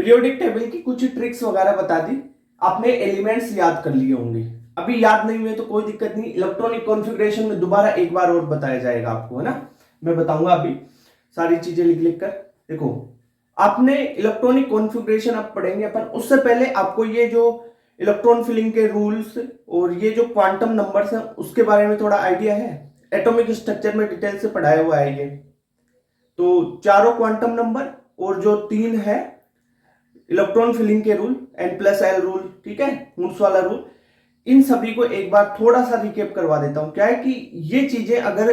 Periodic table की कुछ tricks वगैरह बता दी। आपने एलिमेंट्स याद कर लिए होंगे, अभी याद नहीं हुए तो कोई दिक्कत नहीं, इलेक्ट्रॉनिक कॉन्फ़िगरेशन में दोबारा एक बार और बताया जाएगा आपको, है ना। मैं बताऊंगा अभी सारी चीजें लिख लिख कर। देखो, आपने इलेक्ट्रॉनिक कॉन्फ़िगरेशन आप पढ़ेंगे अपन, उससे पहले आपको ये जो इलेक्ट्रॉन फिलिंग के रूल्स और ये जो क्वांटम नंबर्स हैं उसके बारे में थोड़ा आइडिया है। एटॉमिक स्ट्रक्चर में डिटेल से पढ़ाया हुआ है ये। तो चारों क्वांटम नंबर और जो तीन है इलेक्ट्रॉन फिलिंग के रूल, n+l रूल, ठीक है, हुड्स वाला रूल, इन सभी को एक बार थोड़ा सा रिकेप करवा देता हूं। क्या है कि ये चीजें अगर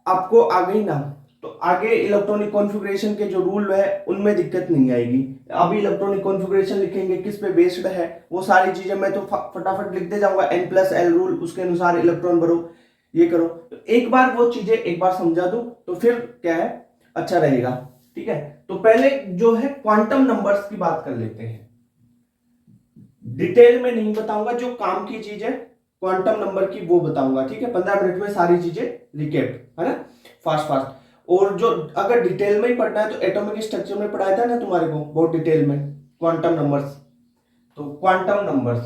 आपको आ गई ना तो आगे इलेक्ट्रॉनिक कॉन्फ़िगरेशन के जो रूल है उनमें दिक्कत नहीं आएगी। अभी इलेक्ट्रॉनिक कॉन्फ़िगरेशन लिखेंगे किस पे बेस्ड है, वो सारी चीजें मैं तो फटाफट लिखते जाऊंगा। n+l रूल, उसके अनुसार इलेक्ट्रॉन भरो, ये करो। तो एक बार वो चीजें एक बार समझा दूं तो फिर क्या है, अच्छा रहेगा। ठीक है, तो पहले जो है क्वांटम नंबर्स की बात कर लेते हैं। डिटेल में नहीं बताऊंगा, जो काम की चीज है क्वांटम नंबर की वो बताऊंगा। ठीक है, 15 मिनट में सारी चीजें रिकेप, है ना, फास्ट फास्ट। और जो अगर डिटेल में ही पढ़ना है तो एटॉमिक स्ट्रक्चर में पढ़ाया था ना तुम्हारे को बहुत डिटेल में क्वांटम नंबर्स। तो क्वांटम नंबर्स,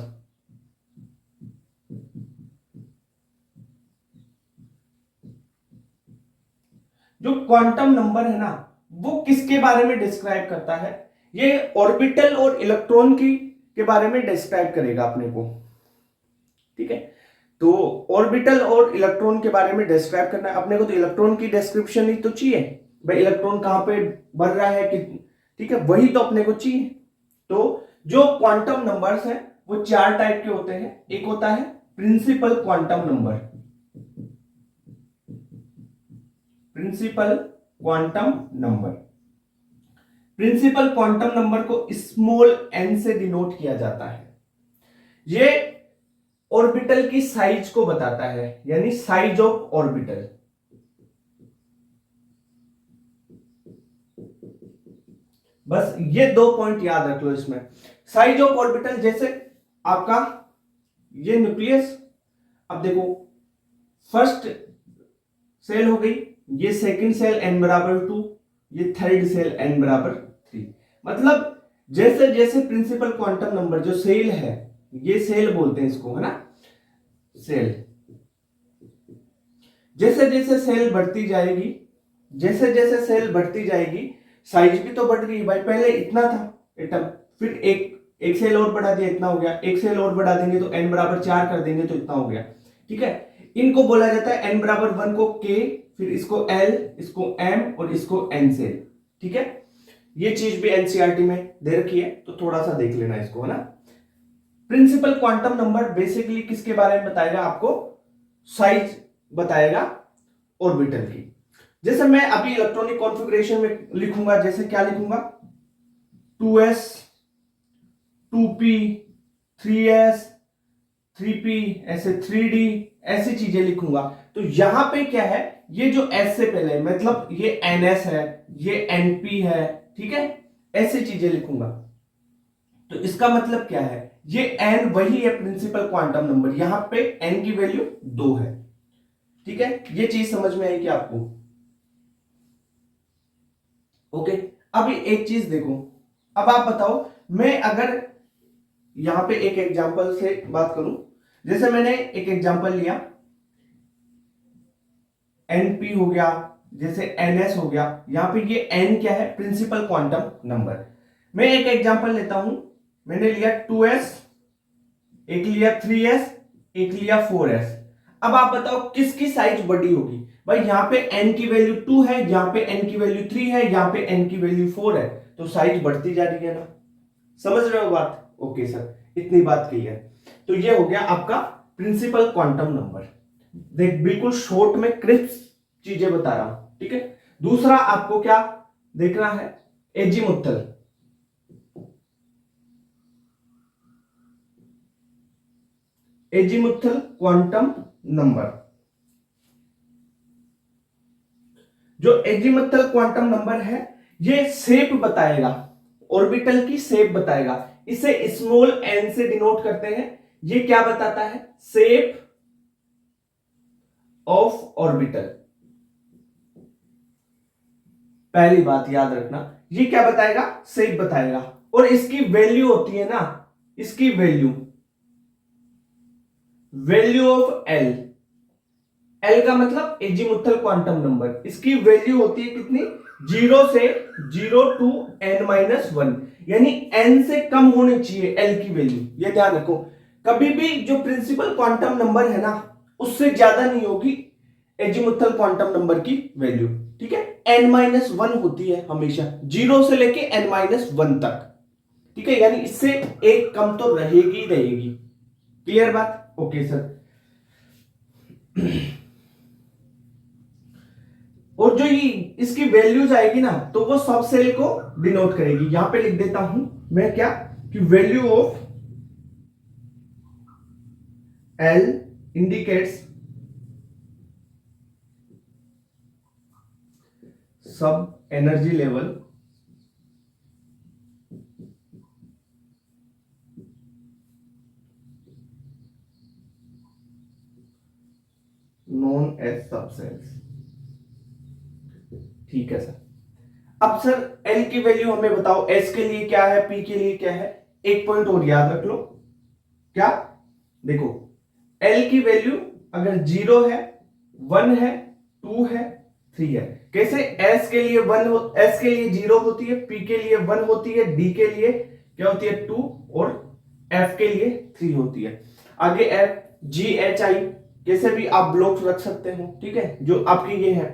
जो क्वांटम नंबर है ना वो किसके बारे में डिस्क्राइब करता है, ये ऑर्बिटल और इलेक्ट्रॉन की के बारे में डिस्क्राइब करेगा अपने को। ठीक है, तो ऑर्बिटल और इलेक्ट्रॉन के बारे में डिस्क्राइब करना है अपने को। तो इलेक्ट्रॉन की डिस्क्रिप्शन ही तो चाहिए भाई, इलेक्ट्रॉन कहां पे बढ़ रहा है कि, ठीक है, वही तो अपने को चाहिए। तो जो क्वांटम नंबर्स हैं वो चार टाइप के होते हैं। एक होता है principal quantum number, principal quantum number. Principal quantum number को स्मॉल n से डिनोट किया जाता है। ये ऑर्बिटल की साइज को बताता है, यानी साइज ऑफ ऑर्बिटल। बस ये दो पॉइंट याद रख लो इसमें। साइज ऑफ ऑर्बिटल, जैसे आपका ये न्यूक्लियस, अब देखो फर्स्ट सेल हो गई, ये सेकंड सेल n=2, ये थर्ड सेल n=3। मतलब जैसे जैसे प्रिंसिपल क्वांटम नंबर जो सेल है, ये सेल बोलते हैं इसको, है ना, सेल। जैसे जैसे सेल बढ़ती जाएगी, जैसे जैसे सेल बढ़ती जाएगी साइज भी तो बढ़ रही है भाई। पहले इतना था एटम, फिर एक एक सेल और बढ़ा दिया, इतना हो गया। एक सेल और बढ़ा देंगे तो n=4 कर देंगे तो इतना हो गया। ठीक है, इनको बोला जाता है n=1 को k, फिर इसको l, इसको m और इसको n सेल। ठीक है, ये चीज भी एनसीईआरटी में दे रखी है तो थोड़ा सा देख लेना इसको, है ना। प्रिंसिपल क्वांटम नंबर बेसिकली किसके बारे में बताएगा आपको, साइज बताएगा ऑर्बिटल की। जैसे मैं अभी इलेक्ट्रॉनिक कॉन्फ़िगरेशन में लिखूंगा, जैसे क्या लिखूंगा, 2s 2p 3s 3p, ऐसे 3d, ऐसी चीजें लिखूंगा। तो यहां पे क्या है, ये जो s से पहले मतलब ये ns है, ये np है, ठीक है, ऐसी चीजें लिखूंगा। तो इसका मतलब क्या है, ये n वही है प्रिंसिपल क्वांटम नंबर, यहां पे n की वैल्यू 2 है। ठीक है, ये चीज समझ में आई कि आपको? ओके, अभी एक चीज देखो, अब आप बताओ, मैं अगर यहां पे एक एग्जांपल से बात करूं, जैसे मैंने एक एग्जांपल लिया, np हो गया, जैसे ns हो गया, यहां पे ये n क्या है, प्रिंसिपल क्वांटम नंबर। मैं एक एग्जांपल लेता हूं, मैंने लिया 2s, एक लिया 3s, एक लिया 4s। अब आप बताओ किसकी साइज बड़ी होगी भाई, यहां पे n की वैल्यू 2 है, यहां पे n की वैल्यू 3 है, यहां पे n की वैल्यू 4 है, तो साइज बढ़ती जा रही है ना। समझ रहे हो बात? ओके सर, इतनी बात क्लियर। तो ये हो गया आपका प्रिंसिपल क्वांटम नंबर। देख, बिल्कुल शॉर्ट में क्रिस्प चीजें बता रहा हूं, ठीक है। दूसरा आपको क्या देखना है, एजीमुथल। एजीमुथल क्वांटम नंबर, जो एजीमुथल क्वांटम नंबर है ये शेप बताएगा, ऑर्बिटल की शेप बताएगा। इसे स्मॉल n से डिनोट करते हैं। ये क्या बताता है, शेप ऑफ ऑर्बिटल। पहली बात याद रखना, ये क्या बताएगा, शेप बताएगा। और इसकी वैल्यू होती है ना, इसकी वैल्यू ऑफ एल, एल का मतलब एजीमुथल क्वांटम नंबर, इसकी वैल्यू होती है कितनी, 0 टू n-1, यानी n से कम होनी चाहिए एल की वैल्यू। ये ध्यान रखो, कभी भी जो प्रिंसिपल क्वांटम नंबर है ना उससे ज्यादा नहीं होगी एजीमुथल क्वांटम नंबर की वैल्यू, ठीक है। n-1 होती है हमेशा, 0 से लेके n-1 तक, ठीक है, यानी इससे एक कम तो रहेगी रहेगी। क्लियर बात? Okay sir. और जो ये इसकी वैल्यूज आएगी ना तो वो सब सेल को डिनोट करेगी। यहां पे लिख देता हूं मैं क्या, कि वैल्यू ऑफ एल इंडिकेट्स सब एनर्जी लेवल नोन एज सब सेल्स। ठीक है सर। अब सर एल की वैल्यू हमें बताओ, एस के लिए क्या है, पी के लिए क्या है। एक पॉइंट और याद रख लो, क्या, देखो एल की वैल्यू अगर 0 है, 1 है, 2 है, 3 है। कैसे, एस के लिए 1 हो, एस के लिए 0 होती है, पी के लिए 1 होती है, डी के लिए क्या होती है 2, और एफ के लिए 3 होती है। आगे एफ, जी, एच, आई कैसे भी आप ब्लॉक रख सकते हो, ठीक है। जो आपकी ये है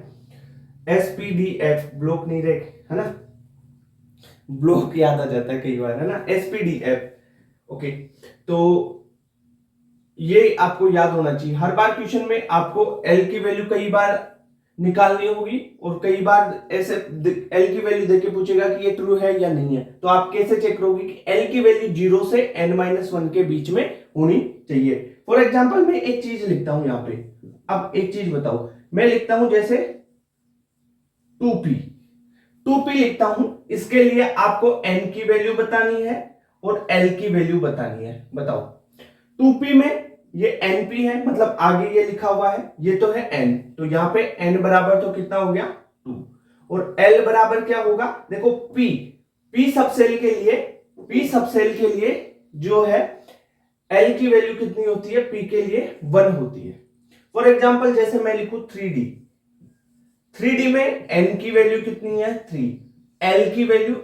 S P D F, block नहीं रख, है ना, ब्लॉक याद आ जाता है कई बार, है ना, S P D F. Okay, तो ये आपको याद होना चाहिए। हर बार क्वेश्चन में आपको एल की वैल्यू कई बार निकालनी होगी, और कई बार ऐसे एल की वैल्यू देके पूछेगा कि ये ट्रू है या नहीं है, तो आप कैसे चेक करोगे कि एल की वैल्यू 0 से n-1 के बीच में होनी चाहिए। फॉर एग्जांपल मैं एक चीज लिखता हूं यहां पे, अब एक चीज बताओ, मैं लिखता हूं जैसे 2p, 2p लिखता हूं, इसके लिए आपको n की वैल्यू बतानी है और l की वैल्यू बतानी है। बताओ 2p में ये np है, मतलब आगे ये लिखा हुआ है, ये तो है n, तो यहां पे n बराबर तो कितना हो गया 2, और l बराबर क्या होगा, देखो p सबसेल के लिए, p सबसेल के लिए जो है l की वैल्यू कितनी होती है, p के लिए 1 होती है। फॉर एग्जांपल जैसे मैं लिखूं 3d, 3d में n की वैल्यू कितनी है 3, l की वैल्यू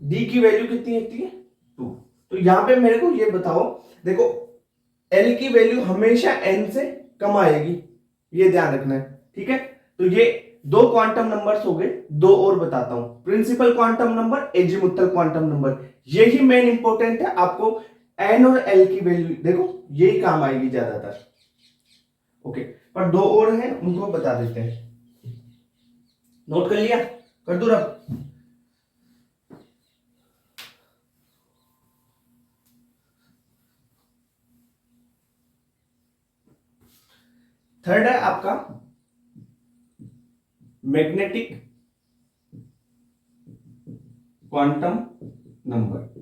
d की वैल्यू कितनी होती है 2। तो यहां पे मेरे को ये बताओ, देखो l की वैल्यू हमेशा n से कम आएगी, ये ध्यान रखना है, ठीक है। तो ये दो क्वांटम नंबर्स हो गए, दो और बताता हूं, principal quantum number, azimuthal quantum number, यही मेन इंपॉर्टेंट है। आपको n और l की वैल्यू देखो यही काम आएगी ज्यादातर। ओके, पर दो और हैं उनको बता देते हैं। नोट कर लिया, कर दो रब। थर्ड है आपका magnetic quantum number.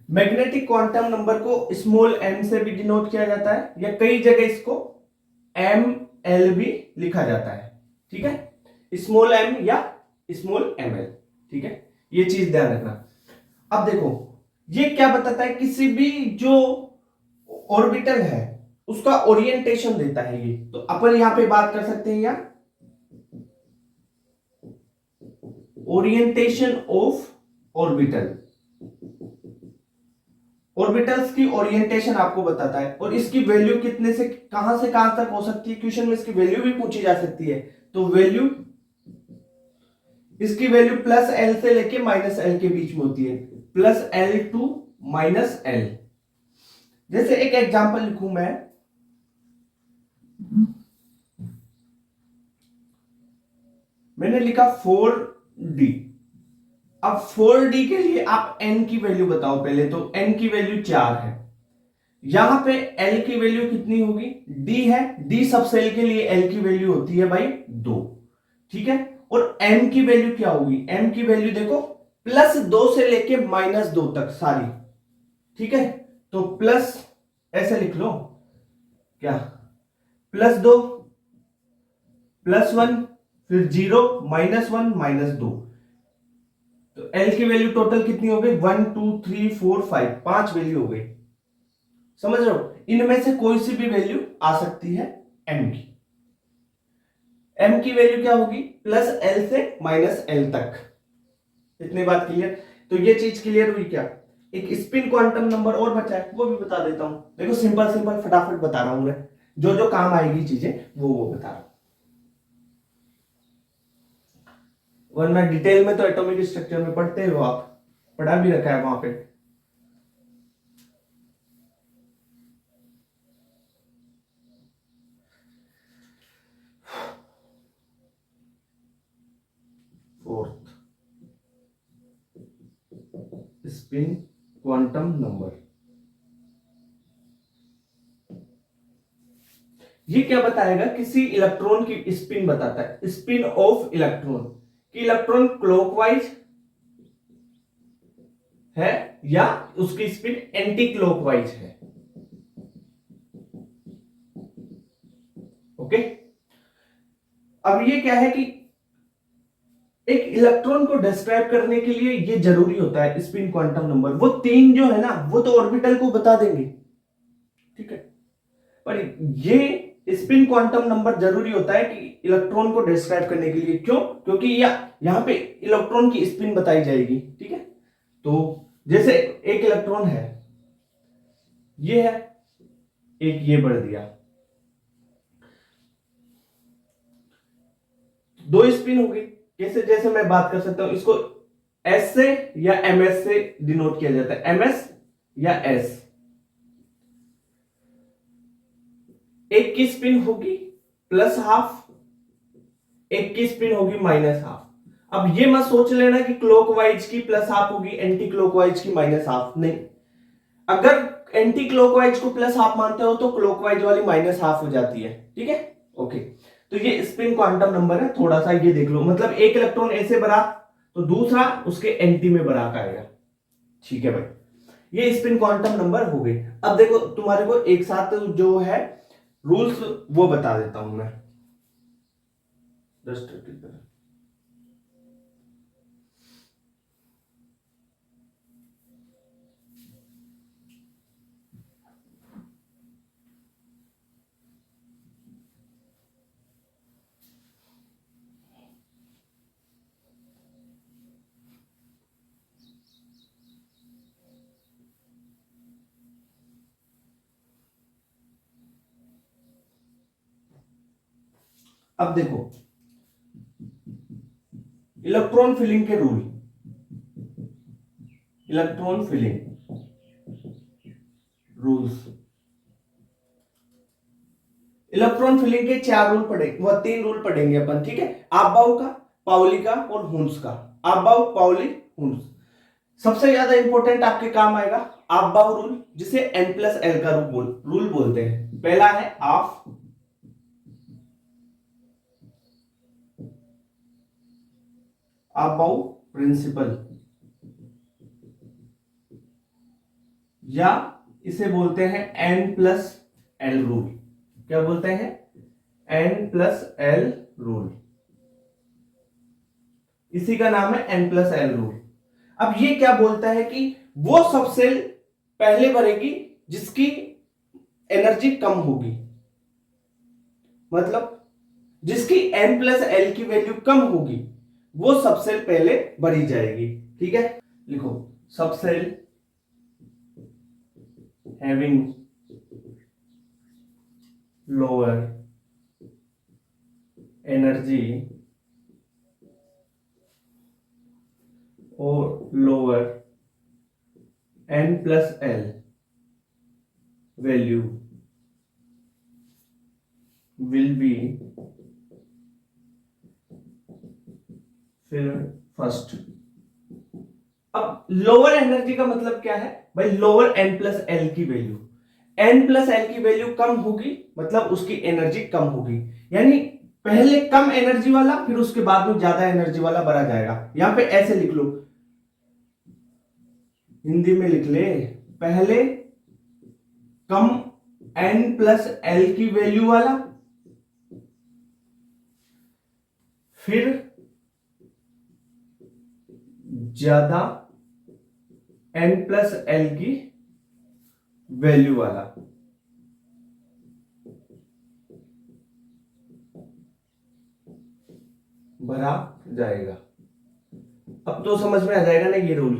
Magnetic quantum number को स्मॉल m से भी डिनोट किया जाता है, या कई जगह इसको ml भी लिखा जाता है, ठीक है, स्मॉल m या स्मॉल ml, ठीक है, ये चीज ध्यान रखना। अब देखो ये क्या बताता है, किसी भी जो ऑर्बिटल है उसका ओरिएंटेशन देता है ये। तो अपन यहां पे बात कर सकते हैं या ओरिएंटेशन ऑफ ऑर्बिटल, ऑर्बिटल्स की ओरिएंटेशन आपको बताता है, और इसकी वैल्यू कितने से कहां तक हो सकती है, क्वेश्चन में इसकी वैल्यू भी पूछी जा सकती है। तो वैल्यू, इसकी वैल्यू प्लस एल से लेके माइनस एल के बीच में होती है, plus L two minus L. जैसे एक एग्जांपल लिखूं मैं, मैंने लिखा 4d। अब 4d के लिए आप n की वैल्यू बताओ पहले, तो n की वैल्यू 4 है, यहां पे l की वैल्यू कितनी होगी, d है, d सब सेल के लिए l की वैल्यू होती है भाई 2, ठीक है। और m की वैल्यू क्या होगी, m की वैल्यू देखो +2 से लेके -2 तक सारी, ठीक है। तो प्लस ऐसे लिख लो, क्या, +2, +1, फिर 0, -1, -2, तो एल की वैल्यू टोटल कितनी हो गई, 1 2 3 4 5, 5 वैल्यू हो गई। समझ रहे हो, इनमें से कोई सी भी वैल्यू आ सकती है एम की। एम की वैल्यू क्या होगी, प्लस एल से माइनस एल तक। इतनी बात क्लियर। तो ये चीज क्लियर हुई क्या। एक स्पिन क्वांटम नंबर और बचा है, वो भी बता देता हूं। देखो सिंपल सिंपल फटाफट बता रहा हूं मैं, जो जो काम आएगी चीजें वो बता रहा हूं, वरना डिटेल में तो एटॉमिक स्ट्रक्चर में पढ़ते हो आप, पढ़ा भी रखा है वहां पे। Fourth, spin quantum number. ये क्या बताएगा, किसी इलेक्ट्रॉन की स्पिन बताता है, स्पिन ऑफ इलेक्ट्रॉन, कि इलेक्ट्रॉन क्लॉकवाइज है या उसकी स्पिन एंटी क्लॉकवाइज है। ओके, अब ये क्या है कि एक इलेक्ट्रॉन को डिस्क्राइब करने के लिए ये जरूरी होता है स्पिन क्वांटम नंबर। वो तीन जो है ना, वो तो ऑर्बिटल को बता देंगे, ठीक है, पर ये स्पिन क्वांटम नंबर जरूरी होता है कि इलेक्ट्रॉन को डिस्क्राइब करने के लिए। क्यों, क्योंकि यहां पे इलेक्ट्रॉन की स्पिन बताई जाएगी, ठीक है। तो जैसे एक इलेक्ट्रॉन है, ये है, एक ये बढ़ दिया, दो स्पिन हो गई। कैसे, जैसे मैं बात कर सकता हूं इसको एस से या एमएस से डिनोट किया जाता है, एमएस या एस। एक की स्पिन होगी प्लस हाफ, एक की स्पिन होगी माइनस हाफ। अब ये मत सोच लेना कि क्लॉकवाइज की प्लस हाफ होगी, एंटी क्लॉकवाइज की माइनस हाफ, नहीं। अगर एंटी क्लॉकवाइज को प्लस हाफ मानते हो तो क्लॉकवाइज वाली माइनस हाफ हो जाती है, ठीक है। ओके, तो ये स्पिन क्वांटम नंबर है, थोड़ा सा ये देख लो। मतलब एक इलेक्ट्रॉन ऐसे भरा तो दूसरा उसके एंटी में भरा का आएगा, ठीक है भाई। ये स्पिन क्वांटम नंबर हो गई। अब देखो तुम्हारे को एक साथ जो है रूल्स वो बता देता हूं मैं। अब देखो इलेक्ट्रॉन फिलिंग के rule, electron filling rules. Electron filling के चार रूल पढ़ेंगे, वह तीन रूल पढ़ेंगे अपन, ठीक है। आपबाउ का, पाउली का और हुन्स का। आपबाउ, पाउली, हुन्स। सबसे ज्यादा इंपॉर्टेंट आपके काम आएगा आपबाउ रूल, जिसे एन प्लस एल का रूल बोलते हैं। पहला है ऑफ आपबाउ प्रिंसिपल, या इसे बोलते हैं एन प्लस एल रूल। क्या बोलते हैं, एन प्लस एल रूल, इसी का नाम है एन प्लस एल रूल। अब ये क्या बोलता है कि वो सब सेल पहले भरेगी जिसकी एनर्जी कम होगी, मतलब जिसकी एन प्लस एल की वैल्यू कम होगी वो सब सेल पहले भरी जाएगी, ठीक है। लिखो, सब सेल हैविंग लोअर एनर्जी और lower n plus l value will be fill first. अब लोअर एनर्जी का मतलब क्या है भाई, लोअर एन प्लस एल की वैल्यू, एन प्लस एल की वैल्यू कम होगी मतलब उसकी एनर्जी कम होगी। यानी पहले कम एनर्जी वाला फिर उसके बाद में ज्यादा एनर्जी वाला भरा जाएगा। यहां पे ऐसे लिख लो, हिंदी में लिख ले, पहले कम एन प्लस एल की वैल्यू वाला, फिर ज्यादा n+l की वैल्यू वाला। भरा जाएगा। अब तो समझ में आ जाएगा ना ये रूल।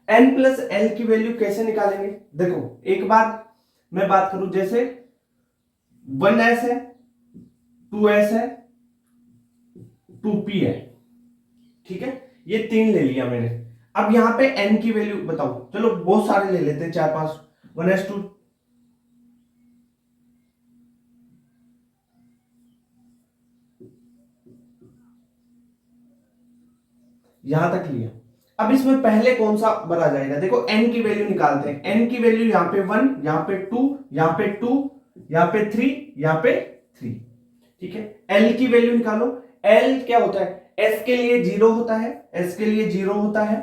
n+l की वैल्यू कैसे निकालेंगे? देखो एक बार मैं बात करूं, जैसे 1s है, 2s है, 2p है, ठीक है, ये 3 ले लिया मैंने। अब यहां पे n की वैल्यू बताओ, चलो बहुत सारे ले लेते हैं, 4-5, 1s2, यहां तक लिया। अब इसमें पहले कौन सा भरा जाएगा? देखो n की वैल्यू निकालते हैं। n की वैल्यू यहां पे 1, यहां पे 2, यहां पे 2, यहां पे 3, यहां पे 3, ठीक है। l की वैल्यू निकालो। l क्या होता है? s के लिए 0 होता है, s के लिए 0 होता है,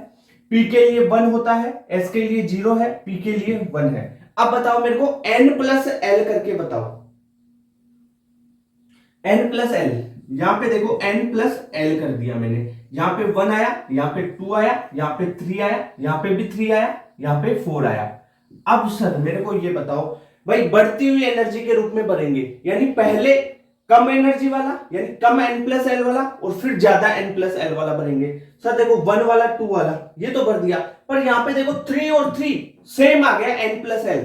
p के लिए 1 होता है, s के लिए 0 है, p के लिए 1 है। अब बताओ मेरे को n+l करके बताओ। n+l, यहां पे देखो n+l कर दिया मैंने। यहां पे 1 आया, यहां पे 2 आया, यहां पे 3 आया, यहां पे भी 3 आया, यहां पे 4 आया। अब सर मेरे को ये बताओ भाई, बढ़ती हुई एनर्जी के रूप में बढ़ेंगे, यानी पहले कम एनर्जी वाला, यानी कम n+l वाला, और फिर ज्यादा n+l वाला बढ़ेंगे। सर देखो 1 वाला 2 वाला ये तो बढ़ दिया, पर यहां पे देखो 3 और 3 सेम आ गया n+l।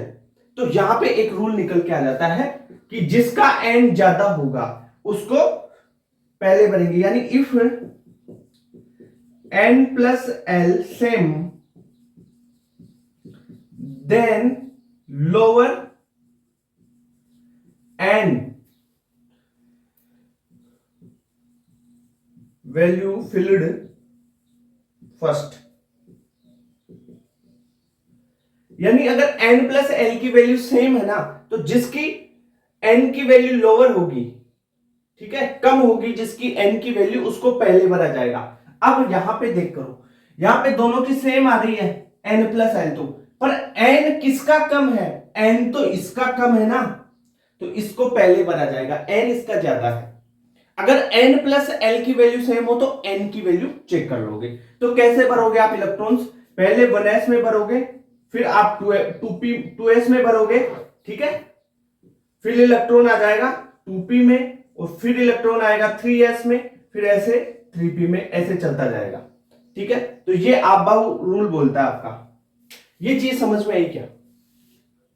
तो यहां पे एक रूल निकल के आ जाता है कि जिसका n ज्यादा होगा उसको पहले बढ़ेंगे, यानी if n+l same then lower n value filled first. यानी अगर n+l की वैल्यू सेम है ना, तो जिसकी n की वैल्यू लोअर होगी, ठीक है, कम होगी, जिसकी n की वैल्यू, उसको पहले भरा जाएगा। अब यहां पे देख करो, यहां पे दोनों की सेम आ रही है n+l, तो पर n किसका कम है? n तो इसका कम है ना, तो इसको पहले भरा जाएगा, n इसका ज्यादा है। अगर n+l की वैल्यू सेम हो तो n की वैल्यू चेक कर लोगे। तो कैसे भरोगे आप इलेक्ट्रॉन्स? पहले 1s में भरोगे, फिर आप 2s में भरोगे, ठीक है, फिर इलेक्ट्रॉन आ जाएगा 2p में, और फिर इलेक्ट्रॉन आएगा 3s में, फिर ऐसे 3p में, ऐसे चलता जाएगा, ठीक है। तो ये आपबाउ रूल बोलता है आपका। ये चीज समझ में आई क्या?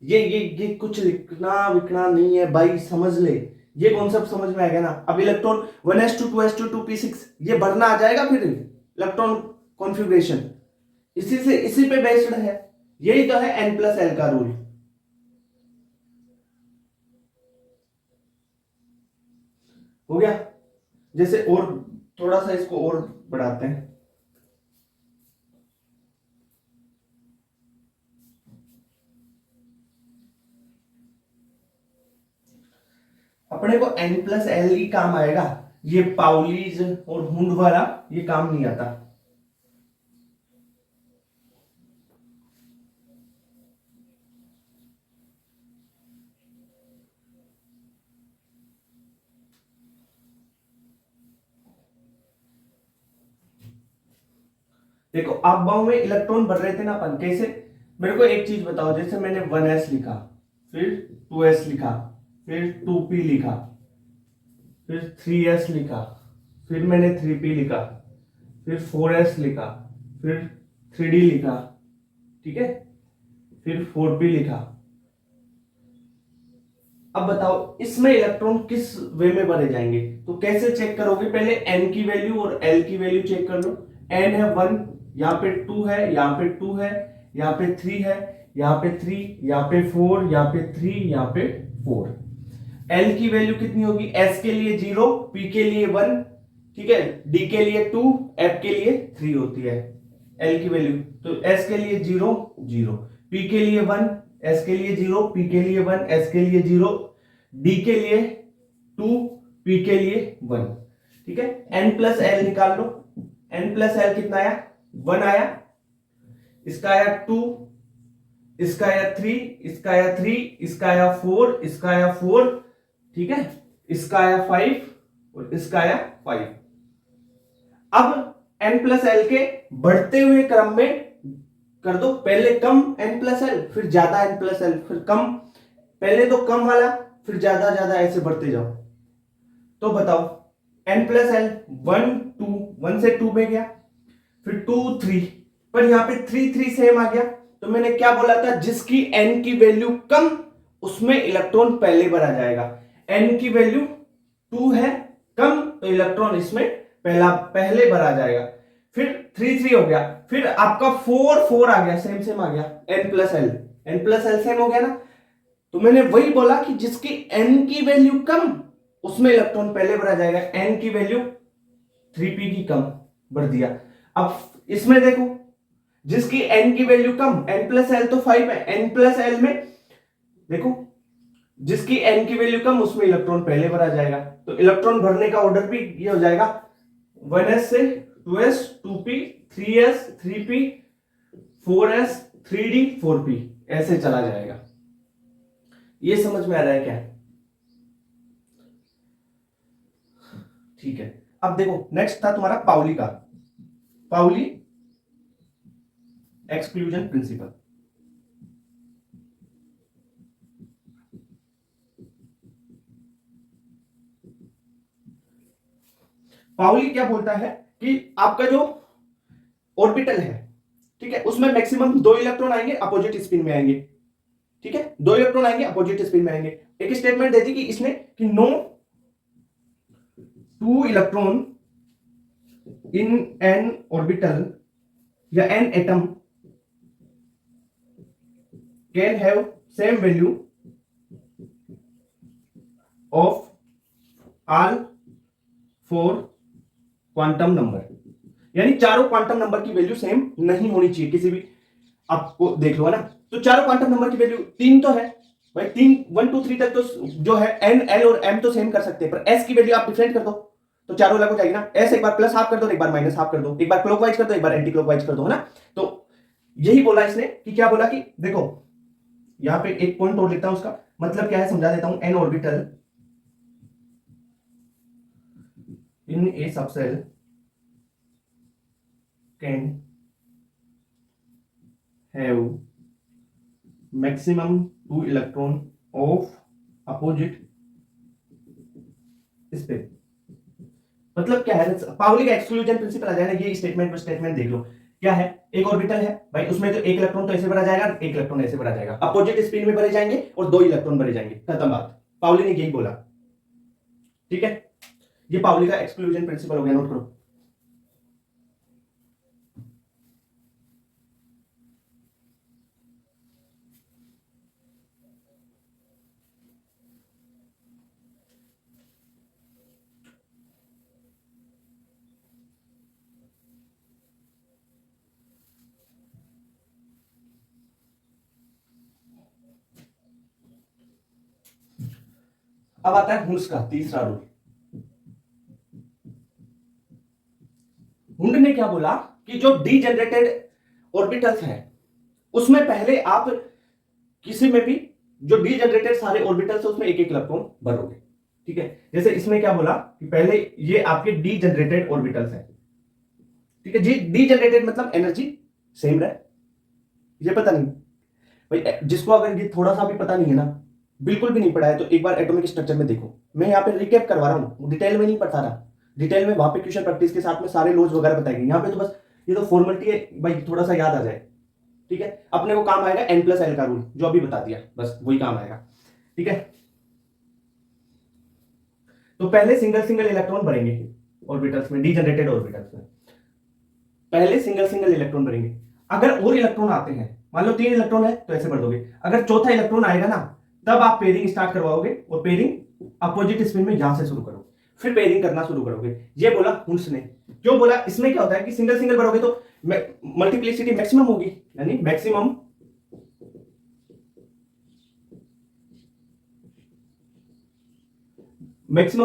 ये कुछ लिखना विकना नहीं है भाई, समझ ले, ये कॉन्सेप्ट समझ में आ गया ना। अब इलेक्ट्रॉन 1s2 2s2 2p6 ये बढ़ना आ जाएगा, फिर इलेक्ट्रॉन कॉन्फ़िगरेशन इसी पे बेस्ड है। यही तो है n+l का रूल। हो गया? जैसे और थोड़ा सा इसको और बढ़ाते हैं। अपने को n+l ही काम आएगा, ये पाउलीज और हुंड वाला ये काम नहीं आता। देखो आप बाउ में इलेक्ट्रॉन भर रहे थे ना अपन, कैसे? मेरे को एक चीज बताओ, जैसे मैंने 1s लिखा, फिर 2s लिखा, फिर 2p लिखा, फिर 3s लिखा, फिर मैंने 3p लिखा, फिर 4s लिखा, फिर 3d लिखा, ठीक है, फिर 4p लिखा। अब बताओ इसमें इलेक्ट्रॉन किस वे में भरे जाएंगे? तो कैसे चेक करोगे? पहले n की वैल्यू और l की वैल्यू चेक कर लो। n है 1, यहाँ पे 2 है, यहाँ पे 2 है, यहाँ पे 3 है, यहाँ पे 3, यहाँ पे 4, यहाँ पे 3, यहाँ पे 4। l की वैल्यू कितनी होगी? s के लिए 0, p के लिए 1, ठीक है, d के लिए 2, f के लिए 3 होती है l की वैल्यू। तो s के लिए 0 0, p के लिए 1, s के लिए 0, p के लिए 1, s के लिए 0, d के लिए 2, p के लिए 1, ठीक है। n+l निकाल लो। n+l कितना आया? 1 आया, इसका आया 2, इसका आया 3, इसका आया 3, इसका आया 4, इसका आया 4, ठीक है, इसका आया 5 और इसका आया 5। अब n+l के बढ़ते हुए क्रम में कर दो, पहले कम n+l फिर ज्यादा n+l फिर कम, पहले तो कम वाला फिर ज्यादा ज्यादा ऐसे बढ़ते जाओ। तो बताओ n+l 1 2 1 से 2 में गया, फिर 2 3, पर यहां पे 3 3 सेम आ गया। तो मैंने क्या बोला था, जिसकी n की वैल्यू कम उसमें इलेक्ट्रॉन पहले भरा जाएगा। n की वैल्यू 2 है कम तो इलेक्ट्रॉन इसमें पहले भरा जाएगा। फिर 3 3 हो गया, फिर आपका 4 4 आ गया, सेम सेम आ गया, n+l सेम हो गया ना। तो मैंने वही बोला कि जिसकी n की वैल्यू कम उसमें इलेक्ट्रॉन पहले भरा जाएगा। n की वैल्यू 3p की कम भर दिया। अब इसमें देखो, जिसकी n की वैल्यू कम, n+l तो 5 है, n+l में देखो जिसकी n की वैल्यू कम उसमें इलेक्ट्रॉन पहले भरा जाएगा। तो इलेक्ट्रॉन भरने का ऑर्डर भी ये हो जाएगा 1s से 2s 2p 3s 3p 4s 3d 4p, ऐसे चला जाएगा। ये समझ में आ रहा है क्या? ठीक है। अब देखो नेक्स्ट था तुम्हारा पाउली का, पाउली एक्सक्लूजन प्रिंसिपल। पाउली क्या बोलता है कि आपका जो ऑर्बिटल है, ठीक है, उसमें मैक्सिमम 2 इलेक्ट्रॉन आएंगे, अपोजिट स्पिन में आएंगे। ठीक है, 2 इलेक्ट्रॉन आएंगे, अपोजिट स्पिन में आएंगे। एक स्टेटमेंट दे दी कि इसने कि no 2 electron in an orbital या an atom can have same value of all 4 quantum number, यानी चारों क्वांटम नंबर की वैल्यू सेम नहीं होनी चाहिए किसी भी, आपको देख लो है ना। तो चारों क्वांटम नंबर की वैल्यू 3 तो है भाई, 3 1 2 3 तक तो जो है एन एल और एम तो सेम कर सकते हैं, पर एस की वैल्यू आप डिफरेंट कर दो तो चारों अलग हो जाएगी ना। एस एक बार प्लस हाफ कर दो, एक बार माइनस हाफ कर दो, एक बार क्लॉकवाइज कर दो, एक बार एंटी क्लॉकवाइज कर दो, है ना। तो यही बोला इसने कि क्या बोला कि देखो यहां पे एक पॉइंट और लिखता हूं, उसका मतलब क्या है समझा देता हूं। N orbital in A subshell can have maximum 2 electron of opposite spin. मतलब क्या है, पाउली का एक्सक्लूजन प्रिंसिपल आ जाएगा। ये स्टेटमेंट देख लो, क्या है, एक ऑर्बिटल है भाई, उसमें तो एक इलेक्ट्रॉन तो ऐसे भरा जाएगा, एक इलेक्ट्रॉन ऐसे भरा जाएगा, अपोजिट स्पिन में भरे जाएंगे और 2 इलेक्ट्रॉन भरे जाएंगे, खत्म बात। पाउली ने यही बोला। ठीक है, ये पाउली का एक्सक्लूजन प्रिंसिपल हो गया, नोट करो। अब आता है हुंस का तीसरा रूल। हुंड ने क्या बोला कि जो डीजेनरेटेड ऑर्बिटल्स हैं उसमें पहले आप किसी में भी जो डीजेनरेटेड सारे ऑर्बिटल्स है उसमें एक एक इलेक्ट्रॉन भरोगे। ठीक है, जैसे इसमें क्या बोला कि पहले ये आपके डीजेनरेटेड ऑर्बिटल्स हैं। ठीक है जी, डीजेनरेटेड मतलब एनर्जी सेम रहे, ये पता नहीं भाई, जिसको अगर ये थोड़ा सा भी पता नहीं है ना, बिल्कुल भी नहीं पढ़ा है, तो एक बार एटॉमिक स्ट्रक्चर में देखो। मैं यहाँ पे रिकैप करवा रहा हूँ, डिटेल में नहीं पढ़ता रहा, डिटेल में वहां पे क्वेश्चन प्रैक्टिस के साथ में सारे लॉज वगैरह बताएंगे। यहाँ पे तो बस ये तो फॉर्मेलिटी है भाई, थोड़ा सा याद आ जाए। ठीक है, अपने को काम आएगा n+l का रूल, जो अभी बता दिया, बस वही काम आएगा। ठीक है, तो पहले सिंगल सिंगल इलेक्ट्रॉन भरेंगे ऑर्बिटल्स में, डीजनरेटेड ऑर्बिटल्स में पहले सिंगल सिंगल इलेक्ट्रॉन भरेंगे। अगर और इलेक्ट्रॉन आते हैं, मान लो 3 इलेक्ट्रॉन है तो ऐसे भर दोगे, अगर चौथा इलेक्ट्रॉन आएगा ना तब आप पेयरिंग स्टार्ट करवाओगे और पेयरिंग अपोजिट स्पिन में यहां से शुरू करोगे, फिर पेयरिंग करना शुरू करोगे। ये बोला हुंस ने। क्यों बोला? इसमें क्या होता है कि सिंगल सिंगल भरोगे तो मल्टीप्लिसिटी मैक्सिमम होगी, यानी मैक्सिमम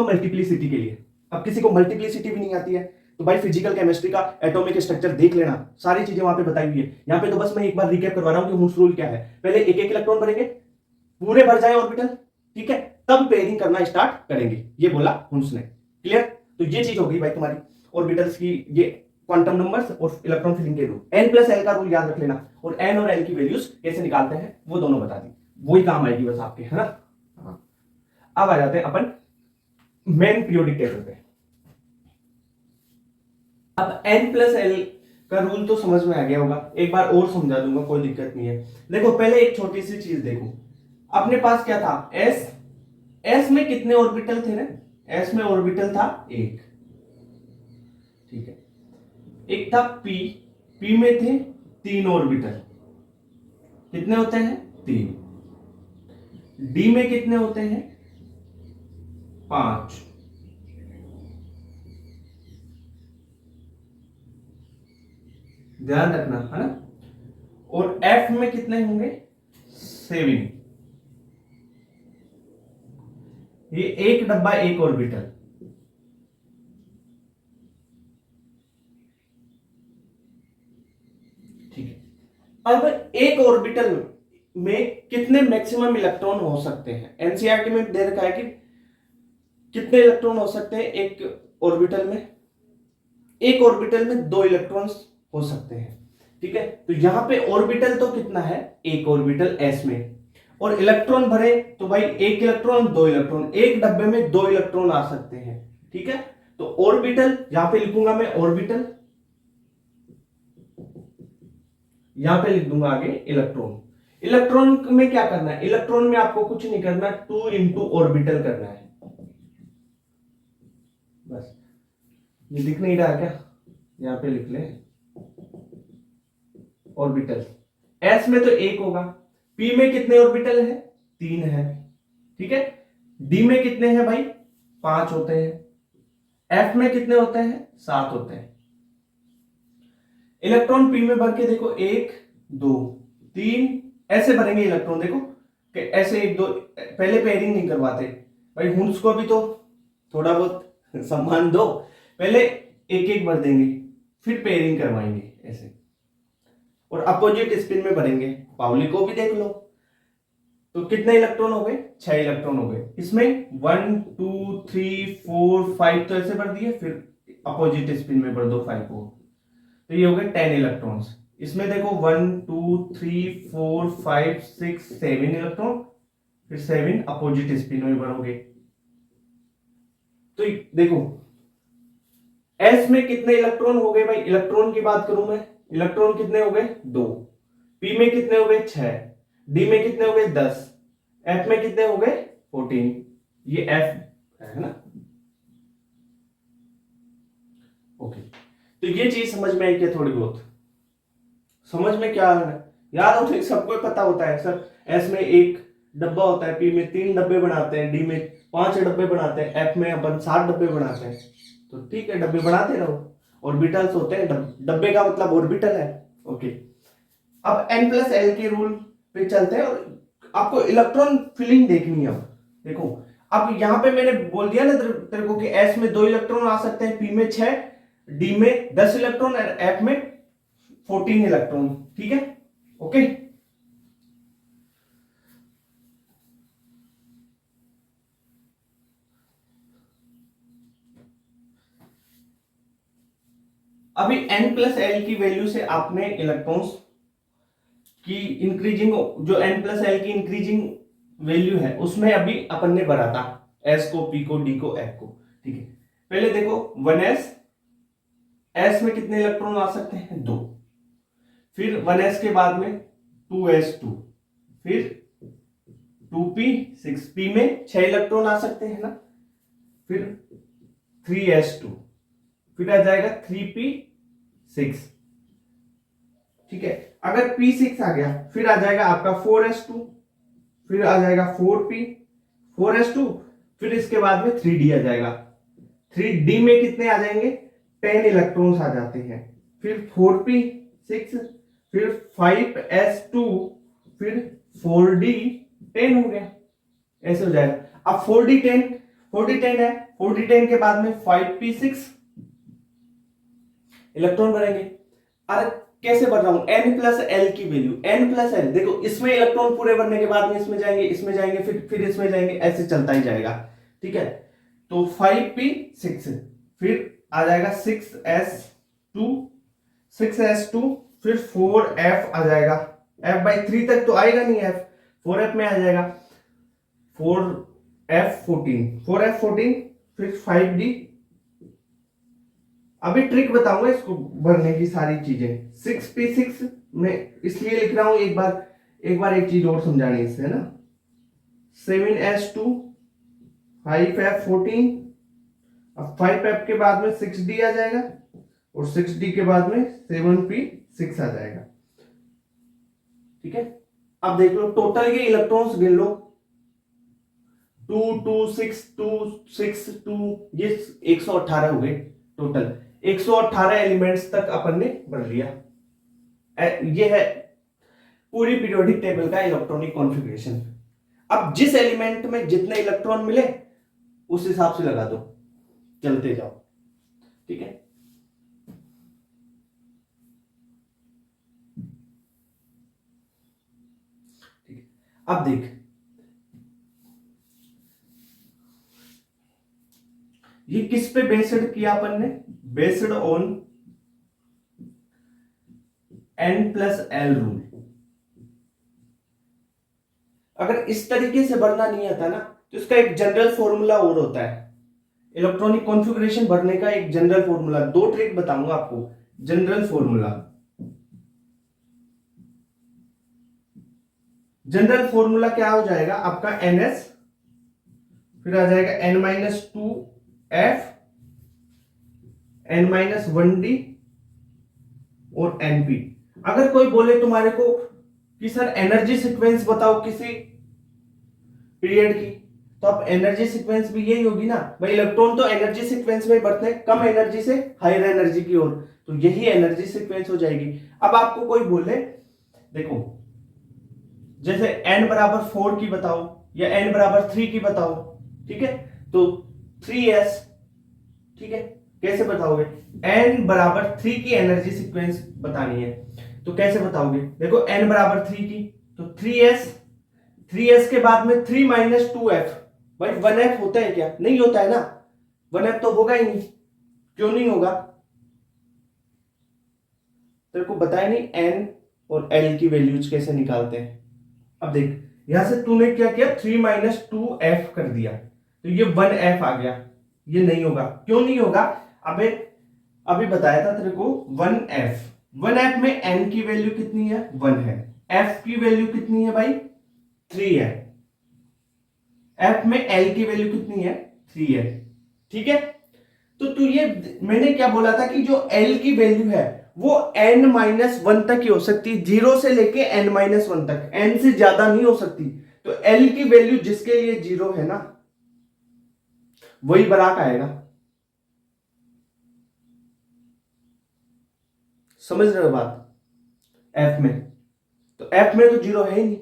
मल्टीप्लिसिटी के लिए। अब किसी को मल्टीप्लिसिटी भी नहीं आती है तो भाई फिजिकल केमिस्ट्री का एटॉमिक स्ट्रक्चर देख लेना, सारी चीजें वहां पे बताई हुई है। यहाँ पे तो बस मैं एक बार रिकैप करवा रहा हूं कि हुंस रूल क्या है। पहले एक एक इलेक्ट्रॉन भरेंगे, पूरे भर जाए ऑर्बिटल, ठीक है, तब पेयरिंग करना स्टार्ट करेंगे, ये बोला हुंस ने। क्लियर? तो ये चीज होगी भाई तुम्हारी ऑर्बिटल्स की, ये क्वांटम नंबर्स और इलेक्ट्रॉन फिलिंग के रूल। n प्लस एल का रूल याद रख लेना, और n और l की वैल्यूज कैसे निकालते हैं वो दोनों बता दी, वही काम आएगी बस आपके, है ना। हाँ। अब आ जाते हैं अपन मेन पीरियोडिक टेबल पे। अब n प्लस एल का रूल तो समझ में आ गया होगा, एक बार और समझा दूंगा, कोई दिक्कत नहीं है। देखो पहले एक छोटी सी चीज देखो, अपने पास क्या था, s में कितने ऑर्बिटल थे ना, s में ऑर्बिटल था एक, ठीक है। एक था p में थे 3 ऑर्बिटल, कितने होते हैं 3। d में कितने होते हैं 5। ध्यान रखना, है ना। और f में कितने होंगे 7। ये एक डब्बा एक ऑर्बिटल, ठीक है। अब एक ऑर्बिटल में कितने मैक्सिमम इलेक्ट्रॉन हो सकते हैं, एनसीईआरटी में दे रखा है कि कितने इलेक्ट्रॉन हो सकते हैं एक ऑर्बिटल में। एक ऑर्बिटल में 2 इलेक्ट्रॉन्स हो सकते हैं, ठीक है। तो यहां पे ऑर्बिटल तो कितना है, एक ऑर्बिटल s में, और इलेक्ट्रॉन भरे तो भाई एक इलेक्ट्रॉन 2 इलेक्ट्रॉन, एक डब्बे में 2 इलेक्ट्रॉन आ सकते हैं, ठीक है। तो ऑर्बिटल यहां पे लिखूंगा मैं ऑर्बिटल, यहां पे लिख दूंगा आगे इलेक्ट्रॉन। इलेक्ट्रॉन में क्या करना है, इलेक्ट्रॉन में आपको कुछ नहीं करना, 2 इंटू ऑर्बिटल करना है बस। ये दिख नहीं रहा क्या, यहां पे लिख ले ऑर्बिटल। s में तो एक होगा, p में कितने ऑर्बिटल है 3 है, ठीक है। d में कितने हैं भाई 5 होते हैं, f में कितने होते हैं 7 होते हैं। इलेक्ट्रॉन p में भर के देखो 1 2 3, ऐसे भरेंगे इलेक्ट्रॉन, देखो कि ऐसे 1 2, पहले पेयरिंग नहीं करवाते भाई, हुंस को भी तो थोड़ा बहुत सम्मान दो, पहले एक एक भर देंगे फिर पेयरिंग करवाएंगे ऐसे, और अपोजिट स्पिन में भरेंगे। पाउली को भी देख लो, तो कितने इलेक्ट्रॉन हो गए 6 इलेक्ट्रॉन हो गए इसमें, 1 2 3 4 5 तो ऐसे भर दिए, फिर अपोजिट स्पिन में भर दो 5 को, तो ये हो गए 10 इलेक्ट्रॉन्स। इसमें देखो 1 2 3 4 5 6 7 इलेक्ट्रॉन, फिर 7 अपोजिट स्पिन में भरोगे। तो देखो s में कितने इलेक्ट्रॉन हो गए भाई, इलेक्ट्रॉन की बात करूं मैं, इलेक्ट्रॉन कितने हो गए 2, p में कितने हो गए 6, d में कितने हो गए 10, f में कितने हो गए 14। ये f है ना, ओके। तो ये चीज समझ में आई क्या, थोड़ी बहुत समझ में क्या है, याद हो तो सबको पता होता है सर, s में एक डब्बा होता है, p में 3 डब्बे बनाते हैं, d में 5 डब्बे बनाते हैं, f में अपन 7 डब्बे बनाते हैं, तो ठीक है डब्बे बनाते रहो, ऑर्बिटल्स होते हैं, डब्बे का मतलब ऑर्बिटल है, ओके। अब n प्लस एल के रूल पे चलते हैं, और आपको इलेक्ट्रॉन फिलिंग देखनी है। अब देखो, अब यहां पे मैंने बोल दिया ना तेरे को कि s में 2 इलेक्ट्रॉन आ सकते हैं, p में 6, d में 10 इलेक्ट्रॉन और f में 14 इलेक्ट्रॉन, ठीक है, ओके। अभी n प्लस एल की वैल्यू से आपने इलेक्ट्रॉन्स की इंक्रीजिंग, जो n प्लस एल की इंक्रीजिंग वैल्यू है उसमें अभी अपन ने भरा था s को, p को, d को, f को, ठीक है। पहले देखो 1s, s में कितने इलेक्ट्रॉन आ सकते हैं 2, फिर 1s के बाद में 2s2, फिर 2p 6p में 6 इलेक्ट्रॉन आ सकते हैं ना, फिर 3s2, फिर आ जाएगा 3p6, ठीक है। अगर p6 आ गया फिर आ जाएगा आपका 4s2, फिर आ जाएगा 4s2, फिर इसके बाद में 3d आ जाएगा, 3d में कितने आ जाएंगे 10 इलेक्ट्रॉन्स आ जाते हैं, फिर 4p6, फिर 5s2, फिर 4d 10 हो गया, ऐसे हो जाएगा। अब 4d10 है, 4d10 के बाद में 5p6 इलेक्ट्रॉन भरेंगे। अरे कैसे भर रहा हूं, n प्लस एल की वैल्यू, n प्लस एल, देखो इसमें इलेक्ट्रॉन पूरे भरने के बाद में इसमें जाएंगे, इसमें जाएंगे, फिर इसमें जाएंगे, ऐसे चलता ही जाएगा, ठीक है। तो 5p6, फिर आ जाएगा 6s, 2 6s2 फिर 4f आ जाएगा, f/3 तक तो आएगा नहीं, f 4f में आ जाएगा, 4f14 फिर 5d। अभी ट्रिक बताऊंगा इसको भरने की सारी चीजें। 6p6 में इसलिए लिख रहा हूं, एक बार एक चीज और समझानी इससे, है ना। 7s2 5f14, अब 5f के बाद में 6d आ जाएगा और 6d के बाद में 7p6 आ जाएगा। ठीक है, अब देख लो टोटल ये इलेक्ट्रॉन्स गिन लो, 2 2 6 2 6 2, ये 118 हो गए टोटल। 118 एलिमेंट्स तक अपन ने भर लिया। ये है पूरी पीरियोडिक टेबल का इलेक्ट्रॉनिक कॉन्फ़िगरेशन। अब जिस एलिमेंट में जितने इलेक्ट्रॉन मिले उस हिसाब से लगा दो, चलते जाओ। ठीक है, अब देख, ये किस पे बेस्ड किया अपन ने, बेस्ड ऑन N+L रूल। अगर इस तरीके से भरना नहीं आता ना तो इसका एक जनरल फॉर्मूला और होता है, इलेक्ट्रॉनिक कॉन्फ़िगरेशन भरने का एक जनरल फॉर्मूला। 2 ट्रिक बताऊंगा आपको। जनरल फॉर्मूला क्या हो जाएगा आपका, NS, फिर आ जाएगा N-2F, N-1D और NP। अगर कोई बोले तुम्हारे को कि सर एनर्जी सीक्वेंस बताओ किसी पीरियड की, तो अब एनर्जी सीक्वेंस भी यही होगी ना भाई, इलेक्ट्रॉन तो एनर्जी सीक्वेंस में बढ़ते हैं कम एनर्जी से हायर एनर्जी की ओर, तो यही एनर्जी सीक्वेंस हो जाएगी। अब आपको कोई बोले देखो जैसे n=4 की बताओ या n=3 की बताओ, ठीक है, तो 3s, ठीक है, कैसे बताओगे, n=3 की एनर्जी सीक्वेंस बतानी है तो कैसे बताओगे, देखो n=3 की तो 3s के बाद में 3 - 2f, भाई 1f होता है क्या, नहीं होता है ना, 1f तो होगा ही नहीं, क्यों नहीं होगा, तेरे को बताया नहीं n और l की वैल्यूज कैसे निकालते हैं। अब देख यहां से तूने क्या किया, 3 - 2f कर दिया तो ये 1f आ गया, ये नहीं होगा, क्यों नहीं होगा, अभी बताया था तेरे को, 1f में n की वैल्यू कितनी है, 1 है, f की वैल्यू कितनी है भाई, 3 है, f में l की वैल्यू कितनी है, 3 है। ठीक है, तो तू ये मैंने क्या बोला था कि जो l की वैल्यू है वो n-1 तक ही हो सकती, 0 से लेके n-1 तक, n से ज्यादा नहीं हो सकती। तो l की वैल्यू जिसके लिए 0 है ना वही बराक आएगा, समझ रहे हो बात, f में, तो f में तो 0 है ही नहीं,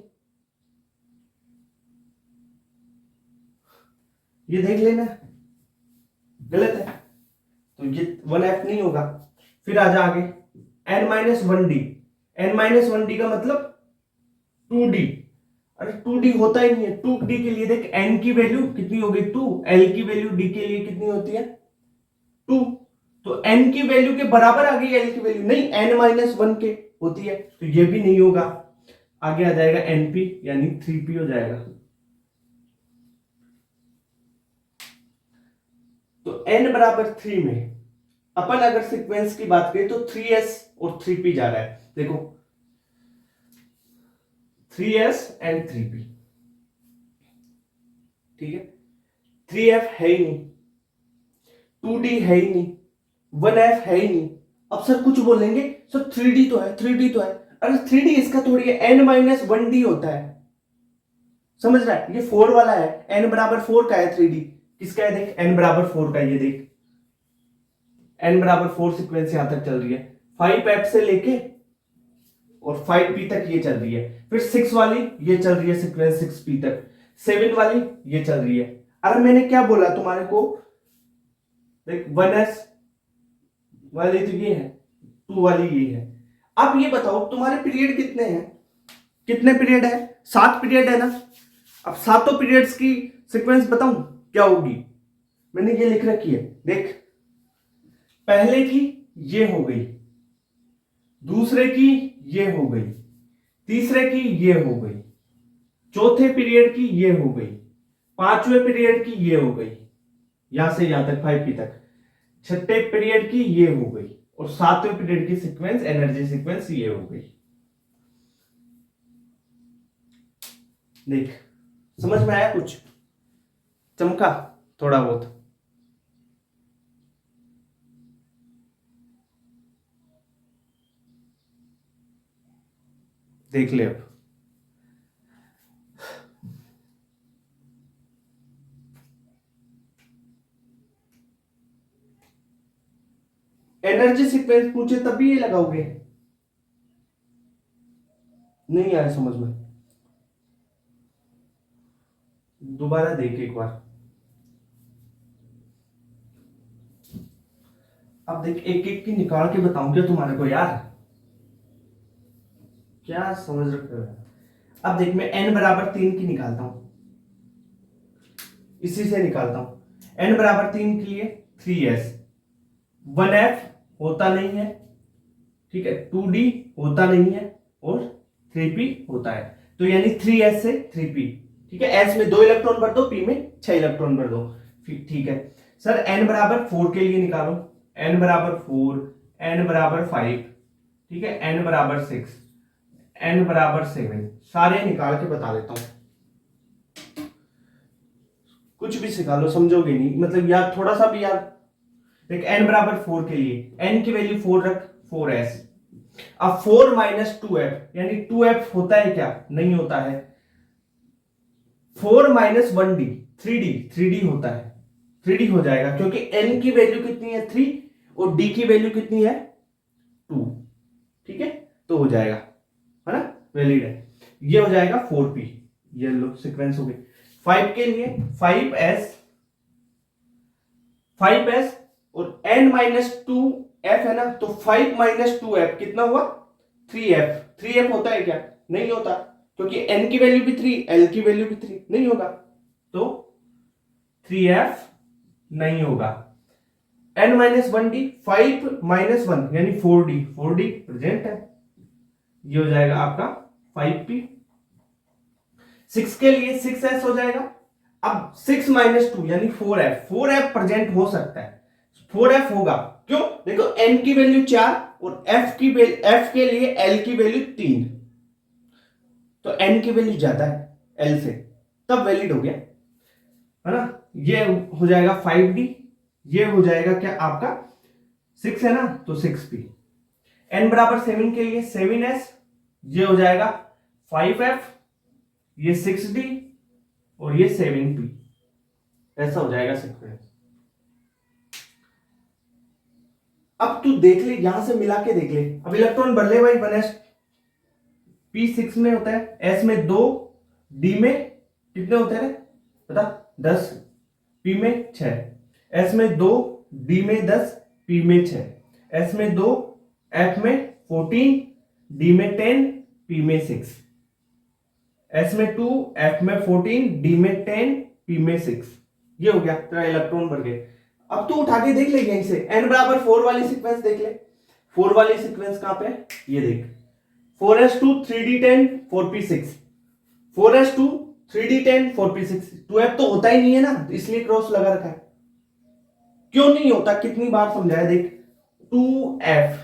ये देख लेना, गलत है, तो ये 1f नहीं होगा। फिर आ जा आगे, n-1d, n-1d का मतलब 2d, अरे 2d होता ही नहीं है, 2d के लिए देख n की वैल्यू कितनी होगी 2, l की वैल्यू d के लिए कितनी होती है 2, तो n की वैल्यू के बराबर आ गई l की वैल्यू, नहीं n-1 के होती है, तो ये भी नहीं होगा। आगे आ जाएगा np यानी 3p हो जाएगा, तो n=3 में अपन अगर सीक्वेंस की बात करें तो 3s और 3p जा रहा है, देखो 3s एंड 3p, ठीक है, 3f है ही नहीं, 2d है ही नहीं, 1f है ही नहीं। अब सर कुछ बोलेंगे सर 3d तो है, 3d तो है, अरे 3d इसका थोड़ी है, n-1d होता है, समझ रहा है, ये 4 वाला है, n=4 का है 3d, किसका है देख, n=4 का, ये देख n=4 सीक्वेंस यहां तक चल रही है, 5f से लेके और 5p तक ये चल रही है, फिर 6 वाली ये चल रही है सीक्वेंस 6p तक, 7 वाली ये चल रही है। अरे मैंने क्या बोला तुम्हारे को, देख 1s वाली तो ये है, 2 वाली ये है। अब ये बताओ तुम्हारे पीरियड कितने हैं, कितने पीरियड है, 7 पीरियड है ना, अब सातों पीरियड्स की सीक्वेंस बताऊं क्या होगी, मैंने ये लिख रखी है, देख पहले की ये हो गई, दूसरे की ये हो गई, तीसरे की ये हो गई, चौथे पीरियड की ये हो गई, पांचवें पीरियड की ये हो गई, यहां से यहां तक 5p तक, छठे पीरियड की ये हो गई, और सातवें पीरियड की सीक्वेंस, एनर्जी सीक्वेंस ये हो गई। देख, समझ में आया? कुछ चमका थोड़ा बहुत? देख ले अब। एनर्जी सीक्वेंस पूछे तब भी ये लगाओगे? नहीं आया समझ में? दोबारा देख एक बार। अब देख, एक एक की निकाल के बताऊं क्या तुम्हारे को यार? क्या समझ रखे हो? अब देख, मैं n बराबर 3 की निकालता हूं, इसी से निकालता हूं। n बराबर 3 के लिए 3s, 1f होता नहीं है, ठीक है, 2d होता नहीं है, और 3p होता है, तो यानी 3s से 3p, ठीक है। s में 2 इलेक्ट्रॉन भर दो, p में 6 इलेक्ट्रॉन भर दो, ठीक है। सर n बराबर 4 के लिए निकालो, n बराबर 4, n बराबर 5, ठीक है, n बराबर 6, n बराबर 7, सारे निकाल के बता देता हूं। कुछ भी सिखा लो, समझोगे नहीं, मतलब यार थोड़ा सा भी यार। देख, n बराबर 4 के लिए n की वैल्यू 4 रख, 4s। अब 4 माइनस 2f, यानी 2f होता है क्या? नहीं होता है। 4 माइनस 1d, 3d होता है, 3d हो जाएगा, क्योंकि n की वैल्यू कितनी है? 3, और d की वैल्यू कितनी है? 2, ठीक है, तो हो जाएगा, है ना, वैलिड है। ये हो जाएगा 4p, ये लो सीक्वेंस हो गई। 5 के लिए 5s, 5s, और n माइनस 2f है ना, तो 5 माइनस 2f कितना हुआ? 3f। 3f होता है क्या? नहीं होता, क्योंकि n की वैल्यू भी 3, l की वैल्यू भी 3, नहीं होगा, तो 3f नहीं होगा। n माइनस 1d, 5 माइनस 1 यानी 4d, 4d प्रेजेंट है, ये हो जाएगा आपका 5p। 6 के लिए 6s हो जाएगा। अब 6 माइनस 2 यानी 4f, 4f प्रेजेंट हो सकता है, 4f होगा, क्यों? देखो, n की वैल्यू 4, और f के लिए l की वैल्यू 3, तो n की वैल्यू ज्यादा है l से, तब वैलिड हो गया, है ना। ये हो जाएगा 5d, ये हो जाएगा क्या आपका 6 है ना, तो 6p। n बराबर 7 के लिए 7s, ये हो जाएगा 5f, ये 6d, और ये 7p, ऐसा हो जाएगा सीक्वेंस। अब तू देख ले, यहां से मिला के देख ले। अब इलेक्ट्रॉन भर ले भाई, 1s p6 में होता है, s में 2, d में कितने होते हैं पता? 10, p में 6, s में 2, d में 10, p में 6, s में 2, f में 14, d में 10, p में 6, s में 2, f में 14, d में 10, p में 6। ये हो गया तेरा इलेक्ट्रॉन भर गए। अब तू उठा के देख ले यहीं से, n बराबर 4 वाली सीक्वेंस देख ले। 4 वाली सीक्वेंस कहां पे है? ये देख, 4s2 3d10 4p6, 4s2 3d10 4p6, 2f तो होता ही नहीं है ना, इसलिए क्रॉस लगा रखा है। क्यों नहीं होता? कितनी बार समझाया, देख, 2f,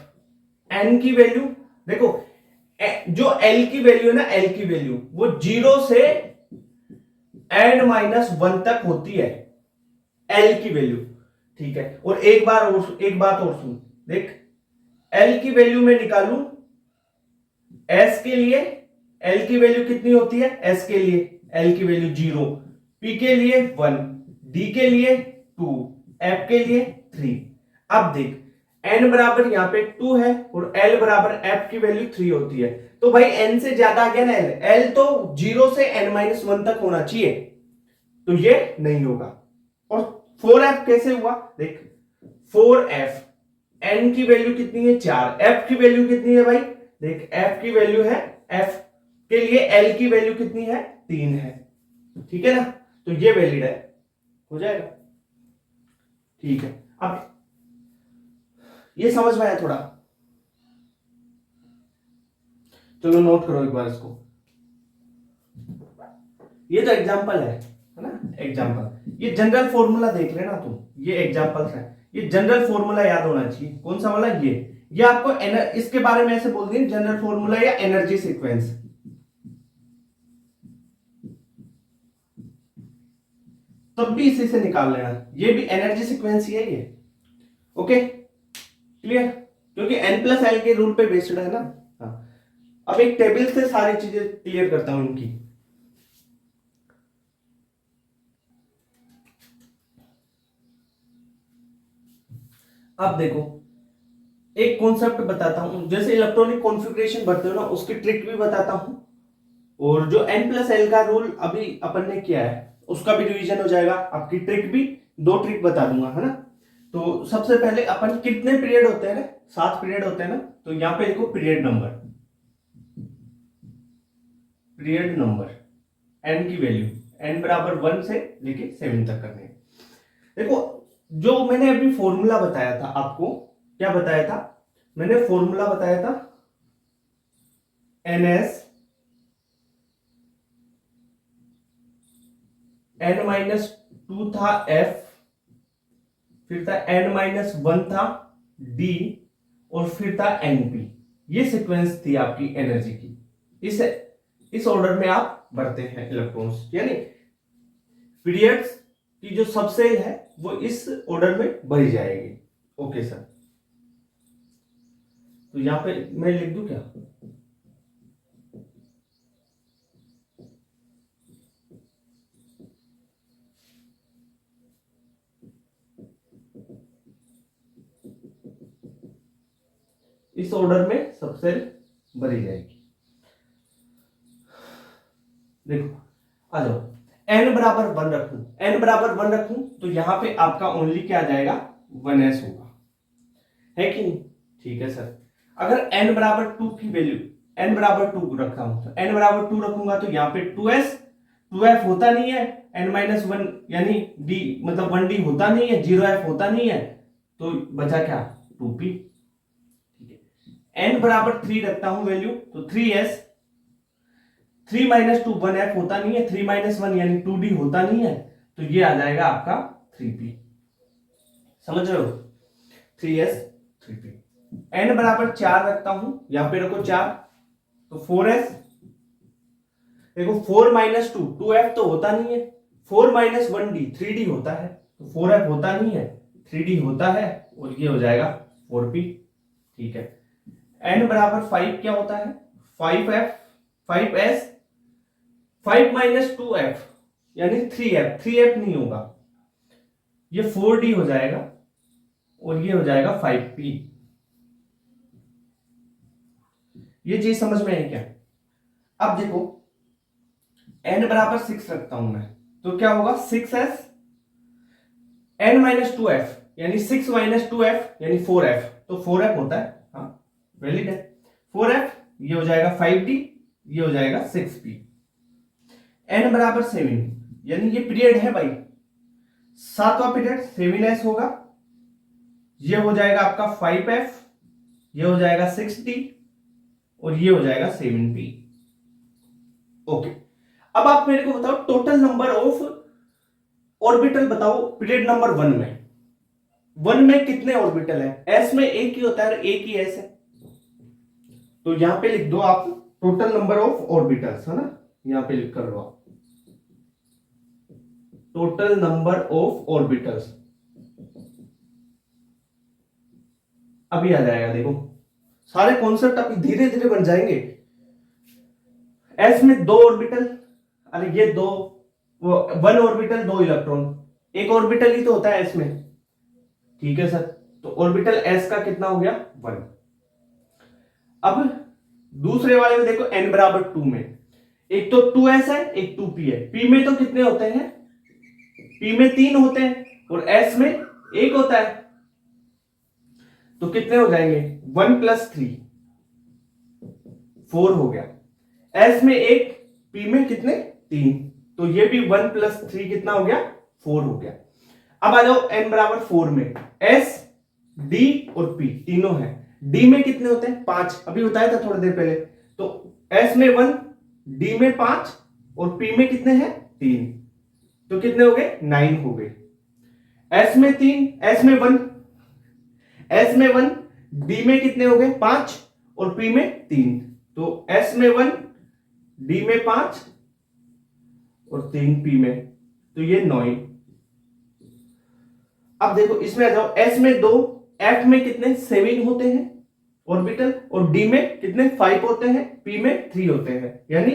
n की वैल्यू देखो, जो l की वैल्यू है ना, l की वैल्यू वो 0 से n माइनस 1 तक होती है, l की वैल्यू, ठीक है। और एक बात और सुन, देख, l की वैल्यू में निकालू s के लिए, l की वैल्यू कितनी होती है? s के लिए l की वैल्यू 0, p के लिए 1, d के लिए 2, f के लिए 3। अब देख, n बराबर यहां पे 2 है, और l बराबर f की वैल्यू 3 होती है, तो भाई n से ज्यादा आ गया ना l तो 0 से n माइनस 1 तक होना चाहिए, तो ये नहीं होगा। और 4f कैसे हुआ? देख, 4f, n की वैल्यू कितनी है? 4, f की वैल्यू कितनी है भाई? देख, f की वैल्यू है, f के लिए l की वैल्यू कितनी है? 3 है, ठीक है ना, तो ये वैलिड है, हो जाएगा, ठीक है। अब ये समझ में आया थोड़ा? चलो नोट करो एक बार इसको। ये तो एग्जाम्पल है ना, एग्जाम्पल। ये जनरल फॉर्मूला देख लेना तुम, ये एग्जाम्पल्स है। ये जनरल फॉर्मूला याद होना चाहिए। कौन सा वाला? ये आपको इसके बारे में ऐसे बोल दिए, जनरल फॉर्मूला या एनर्जी सीक्वेंस। तब भी इसी से निकाल लेना, ये भी एनर्जी सीक्वेंस ही है ये। Okay clear? क्योंकि n+l के रूल पे बेस्ड है ना। हाँ, अब एक टेबल से सारी चीजें क्लियर करता हूं इनकी। अब देखो एक कॉन्सेप्ट बताता हूं, जैसे इलेक्ट्रॉनिक कॉन्फ़िगरेशन भरते हो ना, उसकी ट्रिक भी बताता हूं, और जो n+l का रूल अभी अपन ने किया है उसका भी रिवीजन हो जाएगा, आपकी ट्रिक भी, 2 ट्रिक बता दूंगा, है ना। तो सबसे पहले अपन कितने पीरियड होते हैं ना, 7 पीरियड होते हैं ना, तो यहां पे लिखो पीरियड नंबर n की वैल्यू n बराबर 1 से लेके 7 तक करने। देखो जो मैंने अभी फॉर्मूला बताया था आपको, क्या बताया था मैंने? फॉर्मूला बताया था ns n-2 था f, फिर था n-1 था d, और फिर था np। ये सीक्वेंस थी आपकी एनर्जी की। इस ऑर्डर में आप भरते हैं इलेक्ट्रॉन्स, यानी पीरियड्स की जो सबसेल है वो इस ऑर्डर में भरी जाएगी। ओके सर, तो यहां पे मैं लिख दूं क्या? इस ऑर्डर में सबसेल भरी जाएगी। देखो आ जाओ, n बराबर 1 रखूं तो यहां पे आपका ओनली क्या आ जाएगा? 1s होगा, है कि नहीं? ठीक है सर। अगर n बराबर 2 की वैल्यू, n बराबर 2 रखा हूं तो n बराबर 2 रखूंगा तो यहाँ पे 2s, 2f होता नहीं है, n-1 यानी d मतलब 1d होता नहीं है, 0f होता नहीं है, तो बचा क्या? 2p। ठीक है, n बराबर 3 रखता हूं वैल्यू तो 3s, 3 - 2 1f होता नहीं है, 3 - 1 यानी 2d होता नहीं है, तो ये आ जाएगा आपका 3p। समझ रहे हो? 3s 3p। n बराबर 4 रखता हूं, यहां पे रखो 4, तो 4s। देखो 4 - 2 2f तो होता नहीं है, 4 - 1d 3d होता है, तो 4f होता नहीं है, 3d होता है, और ये हो जाएगा 4p। ठीक है, n बराबर 5 क्या होता है? 5f 5s, 5 - 2f यानी 3f, 3f नहीं होगा, ये 4d हो जाएगा, और ये हो जाएगा 5p। ये चीज समझ में आई क्या? अब देखो n बराबर 6 रखता हूं मैं, तो क्या होगा? 6s n-2f यानी 6 - 2f यानी 4f, तो 4f होता है, हाँ वैलिड है 4f। ये हो जाएगा 5d, ये हो जाएगा 6p। n बराबर 7 यानी ये पीरियड है भाई, 7वां पीरियड, 7s होगा, ये हो जाएगा आपका 5f, ये हो जाएगा 6d, और ये हो जाएगा 7p। ओके, अब आप मेरे को बताओ टोटल नंबर ऑफ ऑर्बिटल बताओ पीरियड नंबर 1 में कितने ऑर्बिटल है? s में एक ही होता है, एक ही s है, तो यहां पे लिख दो आप टोटल नंबर ऑफ ऑर्बिटल्स, है ना, यहां पे लिख कर लो आप टोटल नंबर ऑफ ऑर्बिटल्स। अभी आ जाएगा, देखो सारे कॉन्सेप्ट अभी धीरे धीरे बन जाएंगे। s में 2 ऑर्बिटल, अरे ये 1 ऑर्बिटल 2 इलेक्ट्रॉन, एक ऑर्बिटल ही तो होता है s में। ठीक है सर, तो ऑर्बिटल s का कितना हो गया? 1। अब दूसरे वाले में देखो n बराबर 2 में, एक तो 2s है, एक 2p है। p में तो कितने होते हैं? p में 3 होते हैं, और s में 1 होता है, तो कितने हो जाएंगे? 1 + 3 4 हो गया। s में 1, p में कितने? 3, तो ये भी 1 + 3 कितना हो गया? 4 हो गया। अब आ जाओ n बराबर 4 में, s डी और पी तीनों है। डी में कितने होते हैं? 5, अभी बताया था थोड़ी देर पहले। तो एस में 1, डी में 5 और पी में कितने हैं? 3। तो कितने हो गए? 9 हो गए। एस में 3, एस में 1, डी में कितने हो गए? 5 और पी में 3। तो एस में 1, डी में 5 और 3 पी में, तो ये 9। अब देखो इसमें आ जाओ, एस में 2, एफ में कितने? 7 होते हैं ऑर्बिटल, और डी में कितने? 5 होते हैं, पी में 3 होते हैं। यानी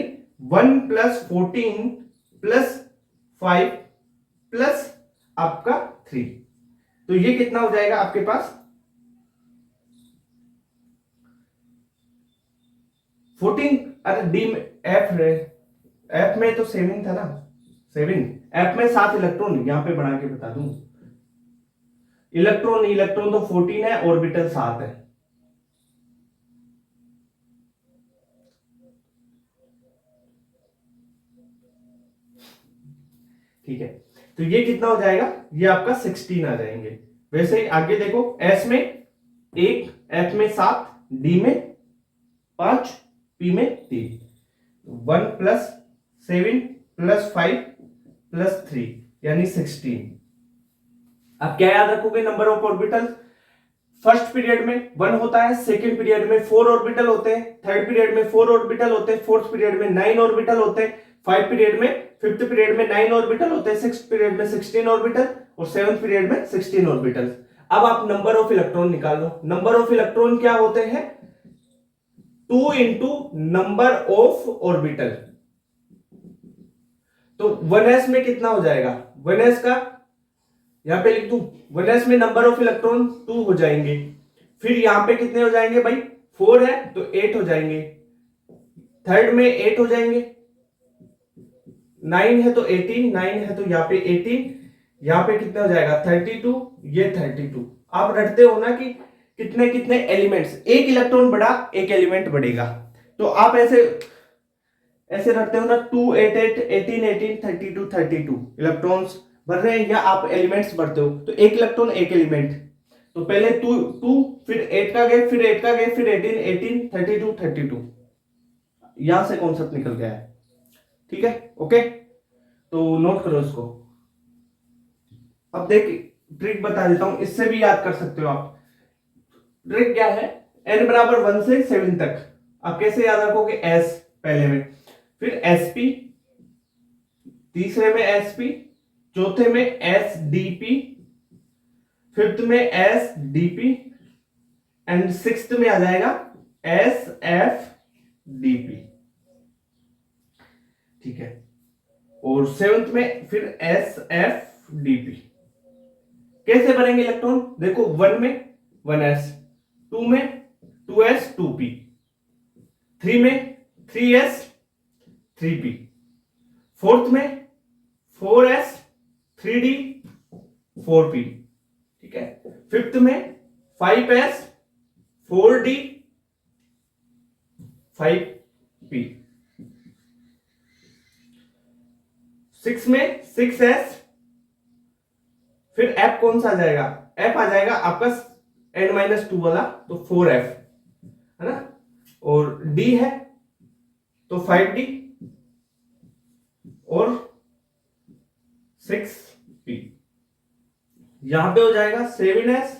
1 + 14 + 5 प्लस आपका 3। तो ये कितना हो जाएगा आपके पास? 14। अरे डी में एफ में तो 7 था ना, 7। एफ में 7 इलेक्ट्रॉन, यहां पे बना के बता दूं। इलेक्ट्रॉन तो 14 है, ऑर्बिटल 7 है। ठीक है, तो ये कितना हो जाएगा? ये आपका 16 आ जाएंगे। वैसे ही आगे देखो, एस में 1, एफ में 7, डी में 5, पी में 3। 1 + 7 + 5 + 3 यानी 16। अब क्या याद रखोगे? Number of orbital first period में 1 होता है, सेकंड पीरियड में 4 ऑर्बिटल होते हैं, थर्ड पीरियड में 4 ऑर्बिटल होते हैं, फोर्थ पीरियड में 9 ऑर्बिटल होते हैं, फिफ्थ पीरियड में 9 ऑर्बिटल होते हैं, सिक्स्थ पीरियड में 16 ऑर्बिटल और सेवंथ पीरियड में 16 ऑर्बिटल। अब आप नंबर ऑफ इलेक्ट्रॉन निकाल लो। नंबर ऑफ इलेक्ट्रॉन क्या होते हैं? 2 × नंबर ऑफ ऑर्बिटल। तो 1s में कितना हो जाएगा? 1s का यहां पे लिख दूं, 1s में नंबर ऑफ इलेक्ट्रॉन 2 हो जाएंगे। फिर यहां पे कितने हो जाएंगे भाई? 4 है तो 8 हो जाएंगे, थर्ड में 8 हो जाएंगे, 9 है तो 18, 9 है तो यहाँ पे 18, यहाँ पे कितना हो जाएगा? 32, ये 32। आप रटते हो ना कि कितने कितने एलिमेंट्स, एक इलेक्ट्रॉन बढ़ा एक एलिमेंट बढ़ेगा, तो आप ऐसे रटते हो ना, 2 8 8 18 18 32 32 इलेक्ट्रॉन्स बढ़ रहे हैं, या आप एलिमेंट्स बढ़ते हो, तो एक इलेक्ट्रॉन एक एलिमेंट। तो पहले 2 फिर 8 का गए, फिर 8 का गए, फिर 18 18 32 32। यहां से कॉन्सेप्ट निकल गया है। ठीक है, ओके, तो नोट करो इसको। अब देख ट्रिक बता देता हूं, इससे भी याद कर सकते हो आप। ट्रिक क्या है? n = 1 से 7 तक आप कैसे याद रखोगे? s पहले में, फिर sp, तीसरे में sp, चौथे में sdp, फिफ्थ में sdp एंड सिक्स्थ में आ जाएगा sfdp। ठीक है, और सेवंथ में फिर sfdp। कैसे बनेंगे इलेक्ट्रॉन? देखो, 1 में 1s, 2 में 2s 2p, 3 में 3s 3p, फोर्थ में 4s 3d 4p। ठीक है, फिफ्थ में 5s 4d 5p, सिक्स में 6s, फिर f कौन सा आ जाएगा? f आ जाएगा आपका n-2 वाला, तो 4f है ना, और d है तो 5d और 6p। यहां पे हो जाएगा 7s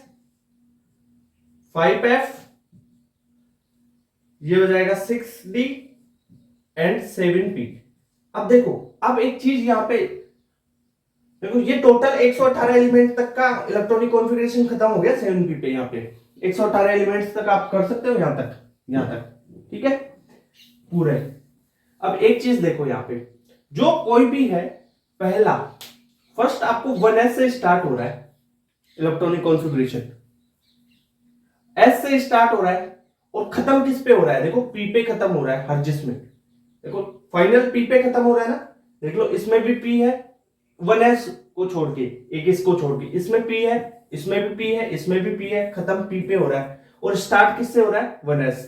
5f, ये हो जाएगा 6d एंड 7p। अब देखो, अब एक चीज यहां पे देखो, ये टोटल 118 एलिमेंट तक का इलेक्ट्रॉनिक कॉन्फ़िगरेशन खत्म हो गया 7p पे। यहाँ पे 118 एलिमेंट्स तक आप कर सकते हो, यहां तक ठीक है पूरे। अब एक चीज देखो, यहाँ पे जो कोई भी है, पहला फर्स्ट आपको 1s से स्टार्ट हो रहा है इलेक्ट्रॉनिक कॉन्फ़िगरेशन, s से स्टार्ट हो रहा है और खत्म किस पे हो रहा है? देखो p पे खत्म हो रहा है हर जिसमें। देखो फाइनल p पे खत्म हो रहा है ना, देख लो इसमें भी p है, 1s को छोड़ के, एक इसको छोड़ के, इसमें p है, इसमें भी p है, इसमें भी p है, खत्म p पे हो रहा है। और स्टार्ट किससे हो रहा है? 1s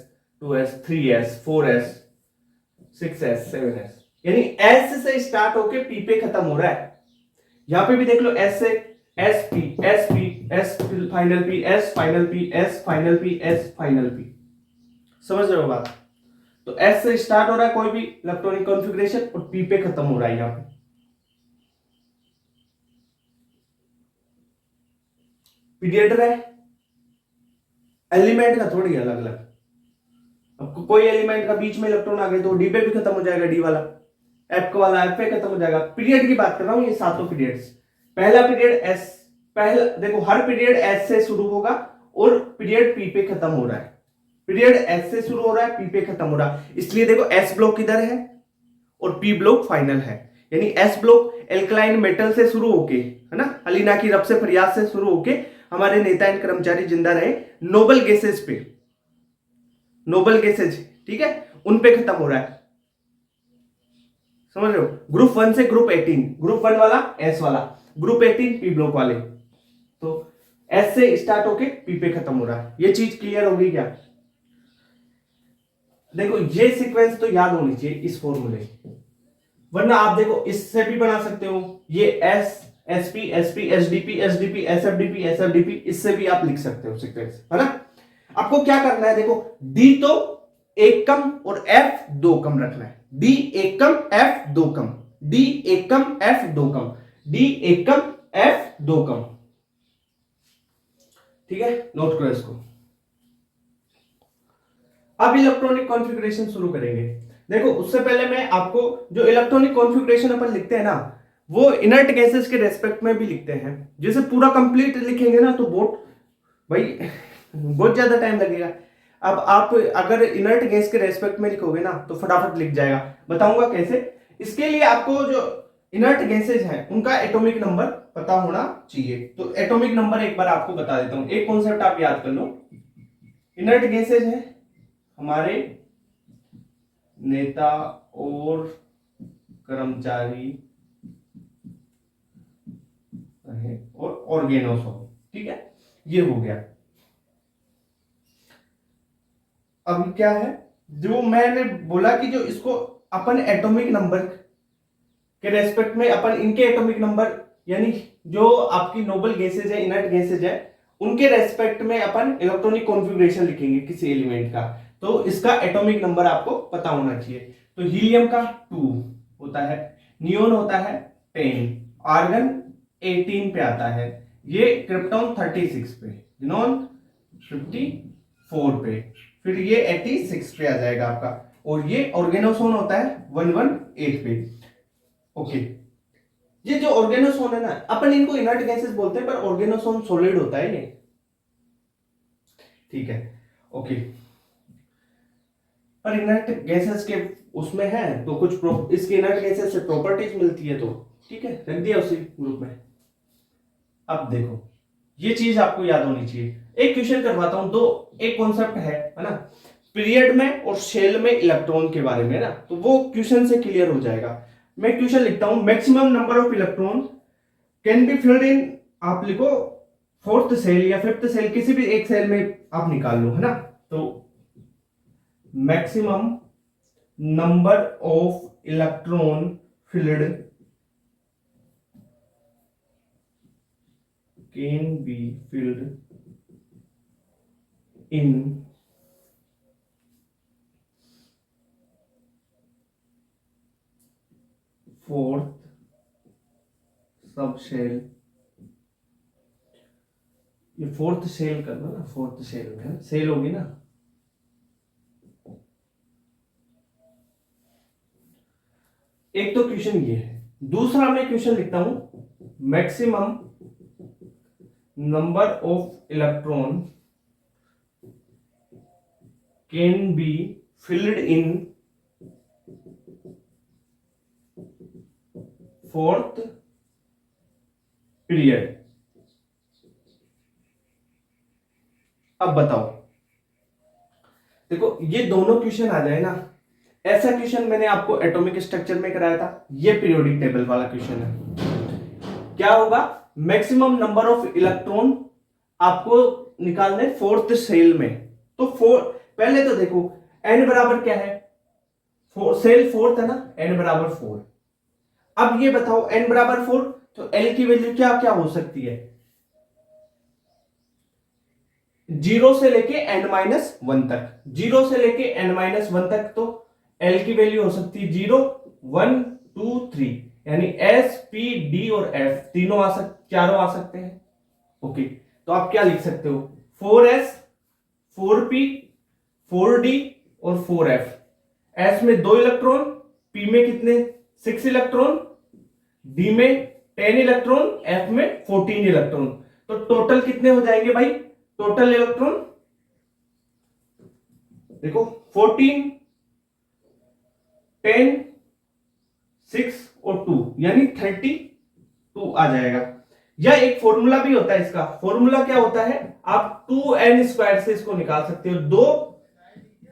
2s 3s 4s 6s 7s, यानी s से स्टार्ट होके p पे खत्म हो रहा है। यहां पे भी देख लो, s से sp sp S final P, S final P, S final P, S final P. समझ रहे हो बात? तो एस से स्टार्ट हो रहा है कोई भी इलेक्ट्रॉनिक कॉन्फ़िगरेशन और पी पे खत्म हो रहा है। यहां पे पीरियड है, एलिमेंट का थोड़ी अलग अलग। अब कोई एलिमेंट का बीच में इलेक्ट्रॉन आ गए तो डी पे भी खत्म हो जाएगा, डी वाला, एफ का वाला एफ पे खत्म हो जाएगा। पीरियड की बात कर रहा हूं, ये सातों पीरियड्स। पहला पीरियड एस, पहला देखो हर पीरियड एस से शुरू होगा और पीरियड पी पे खत्म हो रहा है। पीरियड एस से शुरू हो रहा है, पी पे खत्म हो रहा है। इसलिए देखो एस ब्लॉक किधर है और पी ब्लॉक फाइनल है। यानी एस ब्लॉक एल्कलाइन मेटल से शुरू होके, है ना, अलीना की रब से फरियाद से शुरू होके हमारे नेता एंड कर्मचारी जिंदा रहे नोबल गैसेज पे, नोबल गैसेज, ठीक है, उन पे खत्म हो रहा है। समझ रहे हो? ग्रुप 1 से ग्रुप 18, ग्रुप 1 वाला एस वाला, ग्रुप 18 पी ब्लॉक वाले। तो एस से स्टार्ट होके पी पे खत्म हो रहा है। ये चीज क्लियर होगी क्या? देखो ये सीक्वेंस तो याद होनी चाहिए इस फॉर्मूले, वरना आप देखो इससे भी बना सकते हो। ये s, sp, sp, sdp, sdp, sfdp, sfdp, इससे भी आप लिख सकते हो सीक्वेंस, है ना। आपको क्या करना है, देखो डी तो एक कम और एफ दो कम रखना है। डी एक कम, एफ दो कम, डी एक कम, एफ दो कम, डी एक कम, एफ दो कम। ठीक है, नोट करो इसको। अब इलेक्ट्रॉनिक कॉन्फ़िगरेशन शुरू करेंगे। देखो उससे पहले मैं आपको, जो इलेक्ट्रॉनिक कॉन्फ़िगरेशन अपन लिखते हैं ना, वो इनर्ट गैसेस के रेस्पेक्ट में भी लिखते हैं। जैसे पूरा कंप्लीट लिखेंगे ना तो भाई बहुत ज्यादा टाइम लगेगा। अब आप अगर इनर्ट गैस के रेस्पेक्ट में लिखोगे ना तो फटाफट लिख जाएगा। बताऊंगा कैसे। इसके लिए आपको जो इनर्ट गैसेज है उनका एटॉमिक नंबर पता होना चाहिए। तो एटॉमिक नंबर एक बार आपको बता देता हूं, एक कॉन्सेप्ट आप याद कर लो। इनर्ट गैसेज है हमारे नेता और कर्मचारी और ऑर्गेनोस, ठीक है, ये हो गया। अब क्या है, जो मैंने बोला कि जो इसको अपन एटॉमिक नंबर के रेस्पेक्ट में अपन इनके एटॉमिक नंबर, यानी जो आपकी नोबल गैसेज है, इनर्ट गैसेज है, उनके रेस्पेक्ट में अपन इलेक्ट्रॉनिक कॉन्फ़िगरेशन लिखेंगे किसी एलिमेंट का। तो इसका एटॉमिक नंबर आपको पता होना चाहिए। तो हीलियम का 2 होता है, नियोन होता है 10, आर्गन 18 पे आता है, ये क्रिप्टॉन 36 पे, जिनॉन 54 पे, फिर ये 86 पे आ जाएगा आपका, और ये ऑर्गेनोसोन होता है 118 पे। ओके, ये जो ऑर्गेनोसोन है ना, अपन इनको इनर्ट गैसेस बोलते हैं, पर ऑर्गेनोसोन सॉलिड होता है ये, ठीक है। ओके, पर इनर्ट गैसेस के उसमें है तो कुछ इसके इनर्ट गैसेस से प्रॉपर्टीज मिलती है, तो ठीक है, रख दिया उसी ग्रुप में। अब देखो ये चीज आपको याद होनी चाहिए। एक क्वेश्चन करवाता हूं, दो एक कॉन्सेप्ट है ना, पीरियड में और शेल में इलेक्ट्रॉन के बारे में ना, तो वो क्वेश्चन से क्लियर हो जाएगा। मैं क्वेश्चन लिखता हूं, maximum number of electron can be filled इन, आप लिखो फोर्थ सेल या फिफ्थ सेल, किसी भी एक सेल में आप निकाल लो, है ना। तो maximum number of electron filled can be filled in fourth sub shell, ये फोर्थ सेल करना ना, फोर्थ सेल में सेल होगी ना, एक तो क्वेश्चन ये है। दूसरा मैं क्वेश्चन लिखता हूं, maximum number of electron can be filled in fourth period. अब बताओ, देखो ये दोनों क्वेश्चन आ जाए ना, ऐसा क्वेश्चन मैंने आपको एटॉमिक स्ट्रक्चर में कराया था, ये पीरियोडिक टेबल वाला क्वेश्चन है। क्या होगा, मैक्सिमम नंबर ऑफ इलेक्ट्रॉन आपको निकालने फोर्थ सेल में। तो पहले तो देखो n बराबर क्या है, सेल फोर्थ है ना, n बराबर 4। अब ये बताओ n बराबर 4, तो l की वैल्यू क्या क्या हो सकती है, जीरो से लेके n-1 तक, जीरो से लेके n-1 तक, तो L की वैल्यू हो सकती है 0, 1, 2, 3, यानी S, P, D और F तीनों चारों आ सकते हैं। ओके, तो आप क्या लिख सकते हो, 4S, 4P, 4D और 4F। S में 2 इलेक्ट्रॉन, P में कितने, 6 इलेक्ट्रॉन, D में 10 इलेक्ट्रॉन, F में 14 इलेक्ट्रॉन। तो टोटल कितने हो जाएंगे भाई, टोटल इलेक्ट्रॉन देखो 14, 10, 6 और 2 यानी 32 आ जाएगा। या एक फॉर्मूला भी होता है इसका, फॉर्मूला क्या होता है, आप 2n² से इसको निकाल सकते हो। 2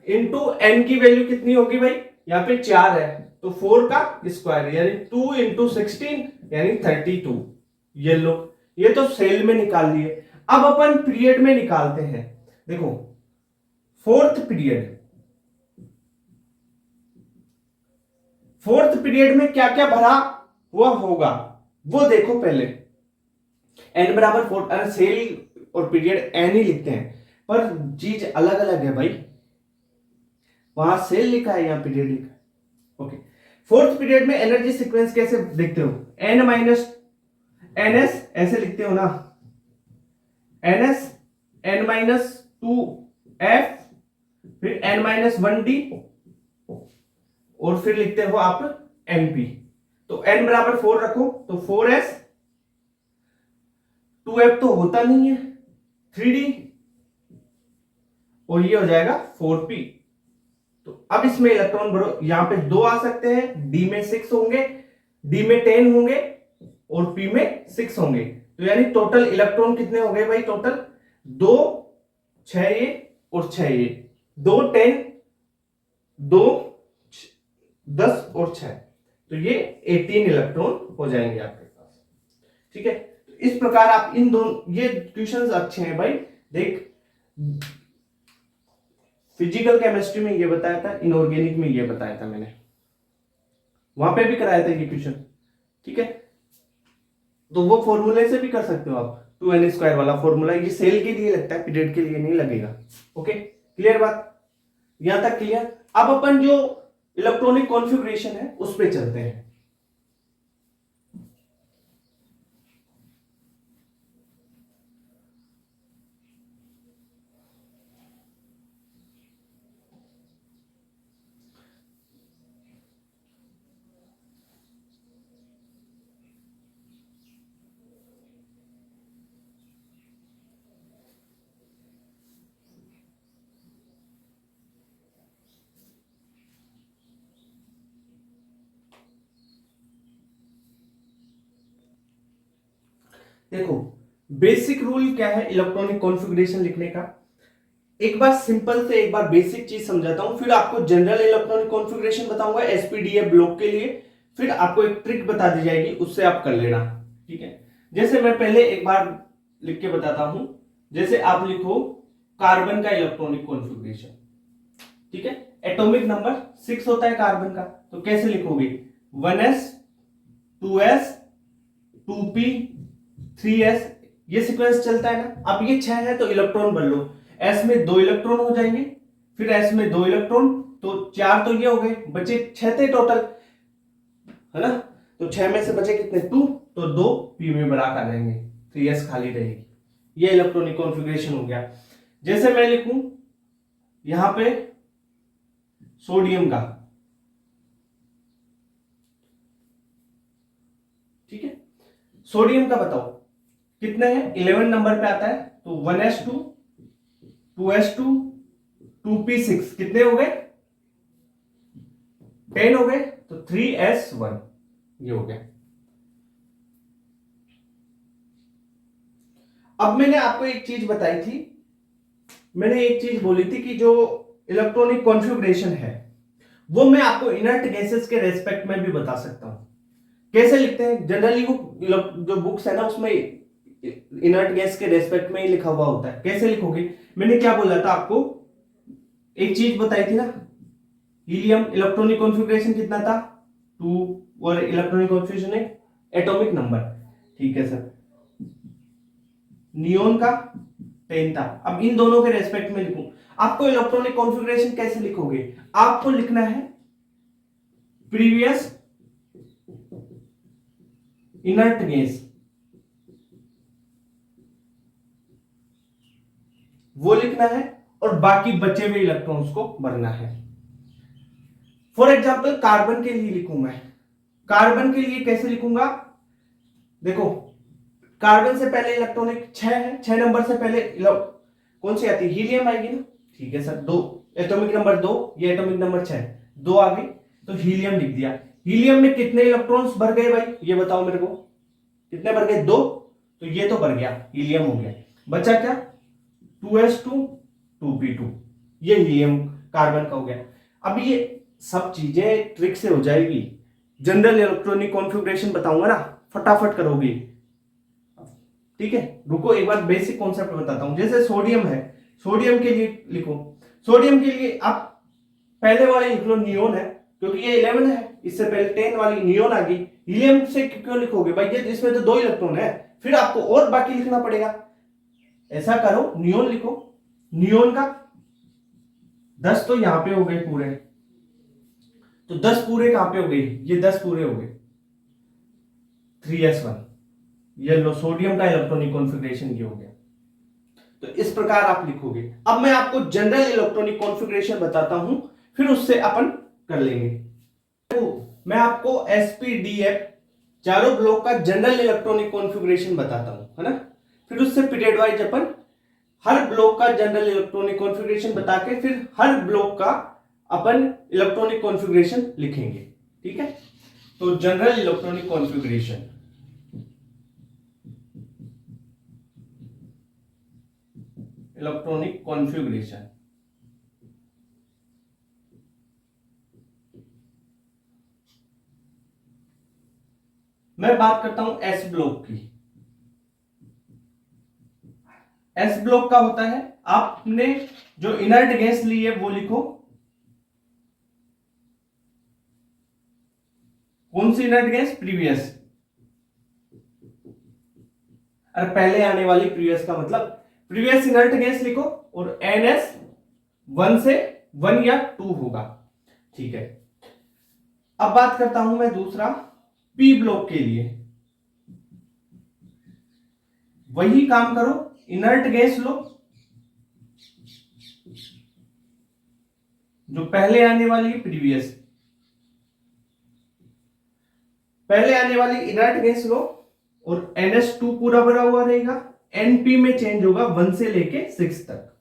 इंटू n की वैल्यू कितनी होगी भाई, यहाँ पे 4 है तो 4 का स्क्वायर यानी 2 इंटू 16 यानी 32। ये लो, ये तो सेल में निकाल लिए। अब अपन पीरियड में निकालते हैं। देखो फोर्थ पीरियड में क्या क्या भरा हुआ होगा वो देखो पहले। n बराबर 4, अरे सेल और पीरियड n ही लिखते हैं पर चीज अलग अलग है भाई, वहां सेल लिखा है, यहां पीरियड लिखा है। ओके, फोर्थ पीरियड में एनर्जी सीक्वेंस कैसे देखते हो, n माइनस ns ऐसे लिखते हो ना, ns n माइनस 2f फिर n-1d और फिर लिखते हो आप np। तो n बराबर 4 रखो तो 4s, 2f तो होता नहीं है, 3d और ये हो जाएगा 4p। तो अब इसमें इलेक्ट्रॉन भरो, यहां पे 2 आ सकते हैं, d में 6 होंगे, d में 10 होंगे और p में 6 होंगे। तो यानी टोटल इलेक्ट्रॉन कितने हो गए भाई, टोटल 2, 6 ये और 6 ये, 2, 10, 2, 10 और 6, तो ये 18 इलेक्ट्रॉन हो जाएंगे आपके पास। ठीक है, तो इस प्रकार आप इन दोनों, ये क्वेश्चंस अच्छे हैं भाई। देख, फिजिकल केमिस्ट्री में ये बताया था, इनऑर्गेनिक में ये बताया था मैंने, वहां पे भी कराया था ये क्वेश्चन। ठीक है, तो वो फॉर्मूले से भी कर सकते हो आप, 2n² वाला फॉर्मूला, ये सेल के लिए लगता है, पीरियड के लिए नहीं लगेगा। ओके, क्लियर बात, यहां तक क्लियर। अब अपन जो इलेक्ट्रॉनिक कॉन्फ़िगरेशन है उस पे चलते हैं। देखो, बेसिक रूल क्या है इलेक्ट्रॉनिक कॉन्फ़िगरेशन लिखने का, एक बार सिंपल से एक बार बेसिक चीज समझाता हूं, फिर आपको जनरल इलेक्ट्रॉनिक कॉन्फ़िगरेशन बताऊंगा एसपीडीए ब्लॉक के लिए, फिर आपको एक ट्रिक बता दी जाएगी, उससे आप कर लेना। ठीक है, जैसे मैं पहले एक बार लिख के बताता हूं, जैसे आप लिखो कार्बन का इलेक्ट्रॉनिक कॉन्फ़िगरेशन। ठीक है, एटॉमिक नंबर 6 होता है कार्बन का, तो कैसे लिखोगे, 1s, 2s, 2p, 3s, ये सीक्वेंस चलता है ना। अब ये 6 है तो इलेक्ट्रॉन बन लो, s में 2 इलेक्ट्रॉन हो जाएंगे, फिर s में 2 इलेक्ट्रॉन, तो 4 तो ये हो गए, बचे 6 थे टोटल, है ना। तो 6 में से बचे कितने, 2, तो 2 p में बराक आ जाएंगे, 3s खाली रहेगी। ये इलेक्ट्रॉनिक कॉन्फ़िगरेशन हो गया। जैसे मैं लिखूं यहां पे सोडियम का, ठीक है, सोडियम का बताओ कितने हैं, 11 नंबर पे आता है, तो 1s2, 2s2, 2p6 कितने हो गए, 10 हो गए, तो 3s1 ये हो गया। अब मैंने आपको एक चीज बताई थी, मैंने एक चीज बोली थी कि जो इलेक्ट्रॉनिक कॉन्फ़िगरेशन है वो मैं आपको इनर्ट गैसेस के रेस्पेक्ट में भी बता सकता हूं। कैसे लिखते हैं, जनरली वो जो बुक्स है ना उसमें इनर्ट गैस के रेस्पेक्ट में ही लिखा हुआ होता है। कैसे लिखोगे, मैंने क्या बोला था आपको, एक चीज बताई थी ना, हीलियम इलेक्ट्रॉनिक कॉन्फ़िगरेशन कितना था, 2, और इलेक्ट्रॉनिक कॉन्फ़िगरेशन एटॉमिक नंबर। ठीक है सर, नियोन का 10 था। अब इन दोनों के रेस्पेक्ट में लिखूं, आपको इलेक्ट्रॉनिक कॉन्फ़िगरेशन कैसे लिखोगे, आपको लिखना है प्रीवियस इनर्ट गैस, वो लिखना है और बाकी बचे हुए इलेक्ट्रॉन्स को भरना है। फॉर एग्जांपल कार्बन के लिए लिखूं मैं, कार्बन के लिए कैसे लिखूंगा, देखो कार्बन से पहले इलेक्ट्रॉनिक 6 है, 6 नंबर से पहले कौन सी आती है, हीलियम आएगी ना, ठीक है सर, 2 एटॉमिक नंबर 2, ये एटॉमिक नंबर 6, 2 आ गई तो हीलियम लिख दिया। हीलियम में कितने इलेक्ट्रॉन्स भर गए भाई, ये बताओ मेरे को, कितने भर गए, 2, तो ये तो भर गया, हीलियम हो गया, बचा क्या 2s2 2p2, ये हीलियम कार्बन का हो गया। अब ये सब चीजें ट्रिक से हो जाएगी, जनरल इलेक्ट्रॉनिक कॉन्फ़िगरेशन बताऊंगा ना, फटाफट करोगे, ठीक है। रुको एक बार बेसिक कॉन्सेप्ट बताता हूं, जैसे सोडियम है, सोडियम के लिए लिखो, सोडियम के लिए आप पहले वाले लिख लो नियोन है, क्योंकि ये 11 है, इससे पहले 10 वाली नियोन आ गई। हीलियम से क्यों लिखोगे भाई, ये इसमें तो 2 इलेक्ट्रॉन है, फिर आपको और बाकी लिखना पड़ेगा, ऐसा करो नियोन लिखो, नियोन का 10 तो यहां पे हो गए पूरे, तो 10 पूरे कहां पे हो गए, ये 10 पूरे हो गए, 3s1, ये लो सोडियम का इलेक्ट्रॉनिक कॉन्फ़िगरेशन ये हो गया। तो इस प्रकार आप लिखोगे। अब मैं आपको जनरल इलेक्ट्रॉनिक कॉन्फ़िगरेशन बताता हूं, फिर उससे अपन कर लेंगे। तो मैं आपको एसपीडीएफ चारों ब्लॉक का जनरल इलेक्ट्रॉनिक कॉन्फ़िगरेशन बताता हूं, है ना, फिर उससे पीरियड वाइज अपन हर ब्लॉक का जनरल इलेक्ट्रॉनिक कॉन्फ़िगरेशन बता के फिर हर ब्लॉक का अपन इलेक्ट्रॉनिक कॉन्फ़िगरेशन लिखेंगे, ठीक है। तो general electronic configuration, electronic configuration, मैं बात करता हूं एस ब्लॉक की। एस ब्लॉक का होता है, आपने जो इनर्ट गैस ली है वो लिखो, कौन सी इनर्ट गैस, प्रीवियस, और पहले आने वाली प्रीवियस का मतलब प्रीवियस इनर्ट गैस लिखो, और एनएस 1 से 1 या 2 होगा, ठीक है। अब बात करता हूं मैं दूसरा पी ब्लॉक के लिए, वही काम करो, इनर्ट गैस लो, जो पहले आने वाली प्रीवियस, पहले आने वाली इनर्ट गैस लो, और NH2 पूरा भरा हुआ रहेगा, NP में चेंज होगा 1 से लेके 6 तक,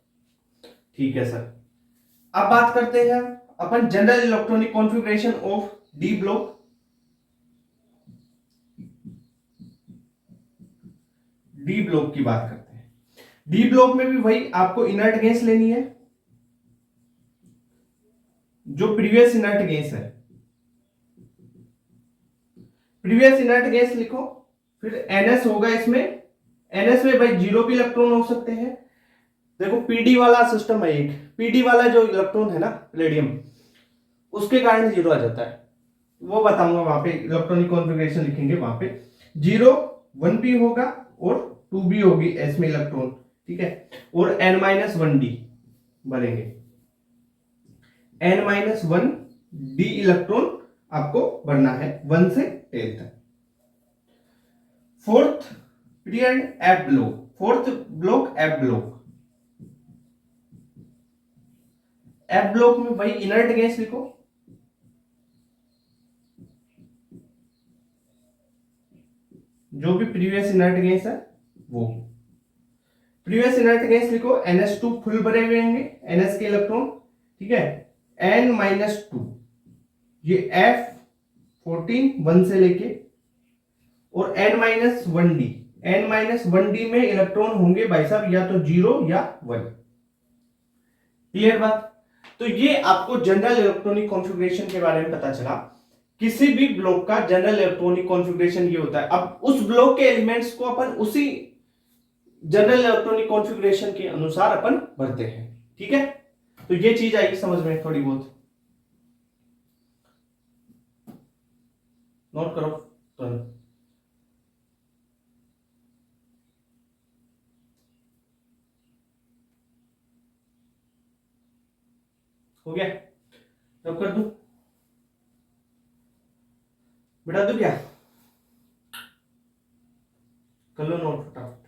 ठीक है सर। अब बात करते हैं अपन general electronic configuration of d block. D block की बात करते हैं, डी ब्लॉक में भी वही आपको इनर्ट गैस लेनी है, जो प्रीवियस इनर्ट गैस है, प्रीवियस इनर्ट गैस लिखो, फिर NS होगा इसमें, NS में भाई 0 भी इलेक्ट्रॉन हो सकते हैं, देखो पीडी वाला सिस्टम है, एक पीडी वाला जो इलेक्ट्रॉन है ना पैलेडियम, उसके कारण 0 आ जाता है, वो बताऊंगा, वहां पे इलेक्ट्रॉनिक कॉन्फ़िगरेशन लिखेंगे, वहां पे 0 1 भी होगा और 2 भी होगी एस में इलेक्ट्रॉन, ठीक है, और n-1d बनेंगे, n-1d इलेक्ट्रॉन आपको भरना है 1 से 10 तक। Fourth period F block, fourth block F block, F block में वही इनर्ट गैस लिखो, जो भी प्रीवियस इनर्ट गैस है वो, प्रीवियस इनर्ट गैस लिखो, NH2 फुल भरे हुए होंगे, NS के इलेक्ट्रॉन, ठीक है, n-2, ये F14 1 से लेके, और n-1d, n-1d में इलेक्ट्रॉन होंगे भाई साहब या तो 0 या 1, क्लियर बात। तो ये आपको जनरल इलेक्ट्रॉनिक कॉन्फ़िगरेशन के बारे में पता चला, किसी भी ब्लॉक का जनरल इलेक्ट्रॉनिक कॉन्फ़िगरेशन ये होता है। अब उस ब्लॉक के एलिमेंट्स को अपन उसी जनरल इलेक्ट्रॉनिक कॉन्फ़िगरेशन के अनुसार अपन भरते हैं, ठीक है। तो ये चीज आएगी समझ में थोड़ी बहुत, नोट करो तुरंत। हो गया? तब कर दूं बिठा दूं क्या? कर लो नोट फटाफट।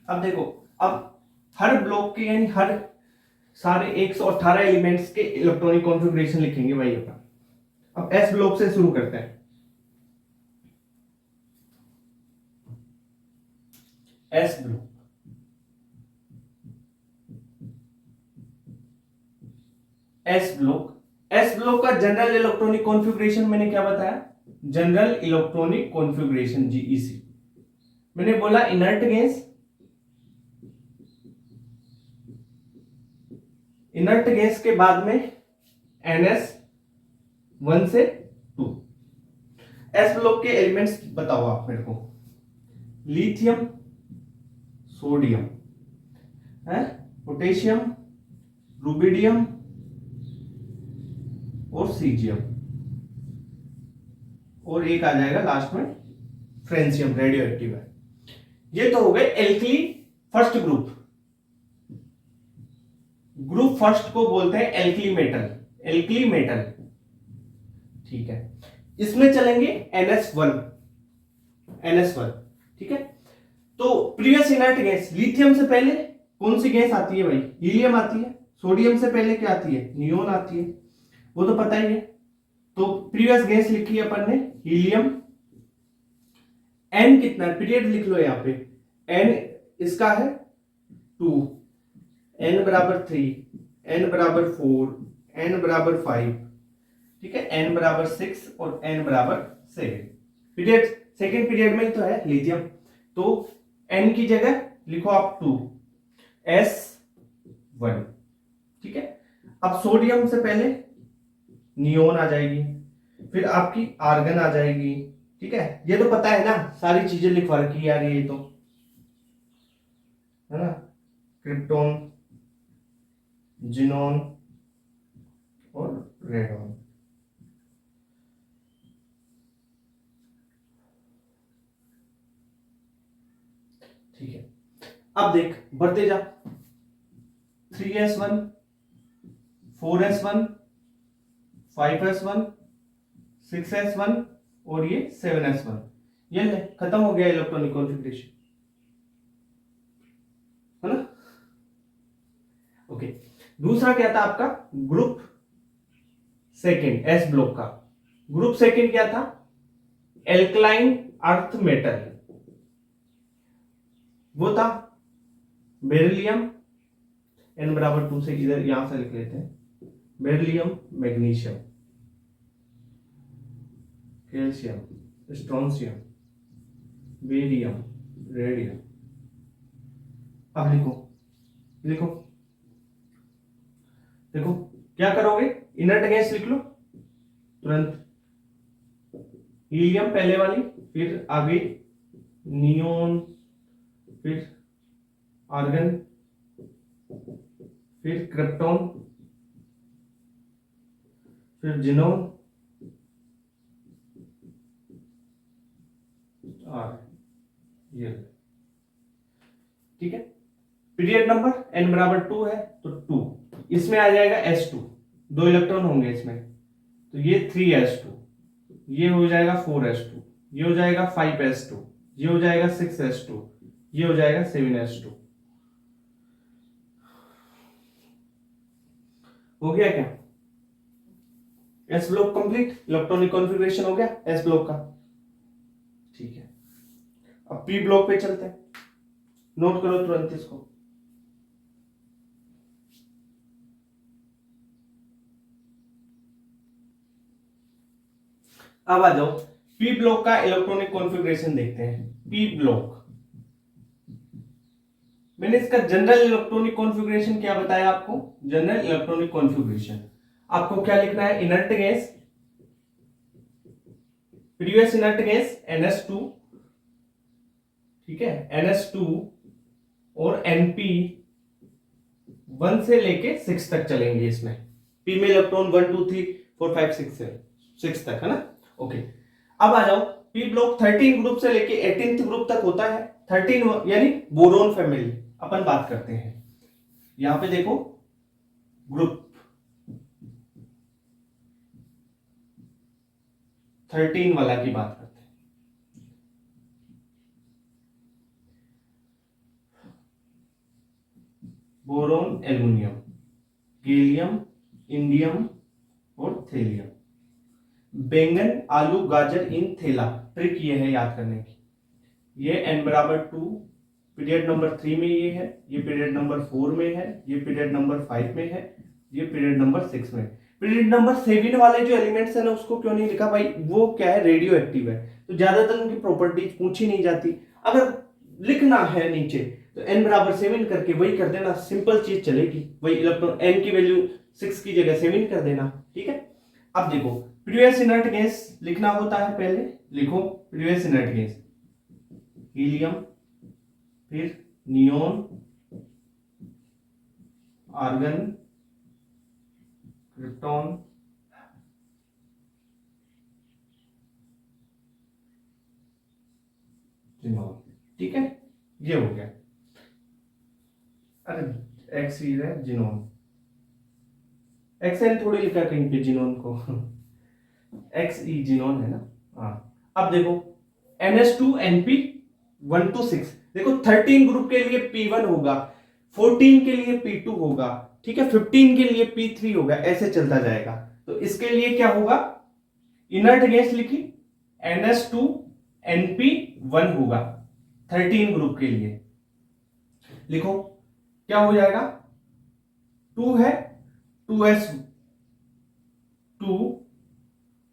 अब देखो, अब हर ब्लॉक के यानी हर सारे 118 एलिमेंट्स के इलेक्ट्रॉनिक कॉन्फ़िगरेशन लिखेंगे भाई अपन। अब एस ब्लॉक से शुरू करते हैं। S block, S block, S block का जनरल इलेक्ट्रॉनिक कॉन्फ़िगरेशन मैंने क्या बताया? General electronic configuration GEC. मैंने बोला इनर्ट गैस, इनर्ट गैस के बाद में एनएस 1 से 2। एस ब्लॉक के एलिमेंट्स बताओ आप मेरे को। लिथियम, सोडियम है, पोटेशियम, रुबिडियम और सीजियम, और एक आ जाएगा लास्ट में फ्रेंसियम, रेडियो एक्टिव है। ये तो हो गए alkali first group. Group first को बोलते हैं एल्कली मेटल, एल्कली मेटल, ठीक है। इसमें चलेंगे NS1, NS1, ठीक है। तो प्रीवियस इनर्ट गैस, लिथियम से पहले कौन सी गैस आती है भाई? हीलियम आती है। सोडियम से पहले क्या आती है? नियोन आती है, वो तो पता ही है। तो प्रीवियस गैस लिखी है अपन ने हीलियम। एन कितना है? पीरियड लिख लो यहाँ पे। एन इसका है 2, एन बराबर 3, एन बराबर 4, एन बराबर 5, ठीक है, एन बराबर 6 और एन बराबर 7। पीरियड सेकेंड पीरियड में तो है लिथियम, तो एन की जगह लिखो आप 2, S1, ठीक है। अब सोडियम से पहले नियोन आ जाएगी, फिर आपकी आर्गन आ जाएगी, ठीक है। ये तो पता है ना, सारी चीजें लिखवा रखी यार, ये तो है ना। क्रिप्टोन, जिनोन और रेडोन, ठीक है। अब देख बढ़ते जा, 3S1, 4S1, 5S1, 6S1 और ये 7S1। ये ले खत्म हो गया इलेक्ट्रॉनिक कॉन्फ़िगरेशन, है ना। ओके, दूसरा क्या था आपका? ग्रुप सेकेंड, एस ब्लॉक का ग्रुप सेकेंड क्या था? एल्कलाइन अर्थ मेटल, वो था बेरिलियम, एन बराबर 2 से इधर यहां से लिख लेते हैं, beryllium, magnesium, calcium, strontium, barium, radium. अब लिखो, लिखो, देखो क्या करोगे? इनर्ट गैस लिख लो तुरंत। हीलियम पहले वाली, फिर आगे नियोन, फिर आर्गन, फिर क्रिप्टोन, फिर जिनोन, ये, ठीक है। पीरियड नंबर n बराबर 2 है तो 2, इसमें आ जाएगा S2, 2 इलेक्ट्रॉन होंगे इसमें, तो ये 3S2, ये हो जाएगा 4S2, ये हो जाएगा 5S2, ये हो जाएगा 6S2, ये हो जाएगा 7S2। हो गया क्या? S block complete, electronic configuration हो गया एस ब्लॉक का, ठीक है। अब पी ब्लॉक पे चलते हैं, नोट करो तुरंत इसको। अब आ जाओ पी ब्लॉक का इलेक्ट्रॉनिक कॉन्फ़िगरेशन देखते हैं। पी ब्लॉक, मैंने इसका जनरल इलेक्ट्रॉनिक कॉन्फ़िगरेशन क्या बताया आपको? जनरल इलेक्ट्रॉनिक कॉन्फ़िगरेशन आपको क्या लिखना है? Inert gas, previous inert gas NS2, ठीक है, NS2 और NP 1 से लेके 6 तक चलेंगे इसमें। पी में इलेक्ट्रॉन 1 2 3 4 5 6 6 तक, है ना। ओके, अब आ जाओ, पी ब्लॉक 13 ग्रुप से लेके 18th ग्रुप तक होता है। 13 यानी बोरोन फैमिली अपन बात करते हैं। यहां पे देखो ग्रुप 13 वाला की बात करते हैं। बोरोन, एल्युमिनियम, गैलियम, इंडियम और थेलियम। बैंगन, आलू, गाजर इन थैला। ट्रिक ये है याद करने की। ये n=2 पीरियड नंबर 3 में ये है, ये पीरियड नंबर 4 में है, ये पीरियड नंबर 5 में है, ये पीरियड नंबर 6 में। पीरियड नंबर 7 वाले जो एलिमेंट्स है ना, उसको क्यों नहीं लिखा भाई? वो क्या है, रेडियो एक्टिव है, तो ज्यादातर उनकी प्रॉपर्टीज पूछी नहीं जाती। अगर लिखना है नीचे तो n=7 करके वही कर देना, सिंपल चीज चलेगी। वही इलेक्ट्रॉन n की वैल्यू 6 की जगह 7 कर देना, ठीक है। अब देखो, प्रीवियस इनर्ट गैस लिखना होता है, पहले लिखो प्रीवियस इनर्ट गैस, हीलियम, फिर नियोन, आर्गन, क्रिप्टॉन, जिनोन, ठीक है। ये हो गया। अरे एक्स ही है जिनोन, एक्सएन थोड़ी लिखा कहीं पे जिनोन को एक्स ई जिनोन है ना। हाँ, अब देखो NH2NP 1 to 6, देखो 13 ग्रुप के लिए P1 होगा, 14 के लिए P2 होगा, ठीक है, 15 के लिए P3 होगा, ऐसे चलता जाएगा। तो इसके लिए क्या होगा, इनर्ट गैस लिखी NH2NP1 होगा 13 ग्रुप के लिए। लिखो क्या हो जाएगा, 2 है 2s2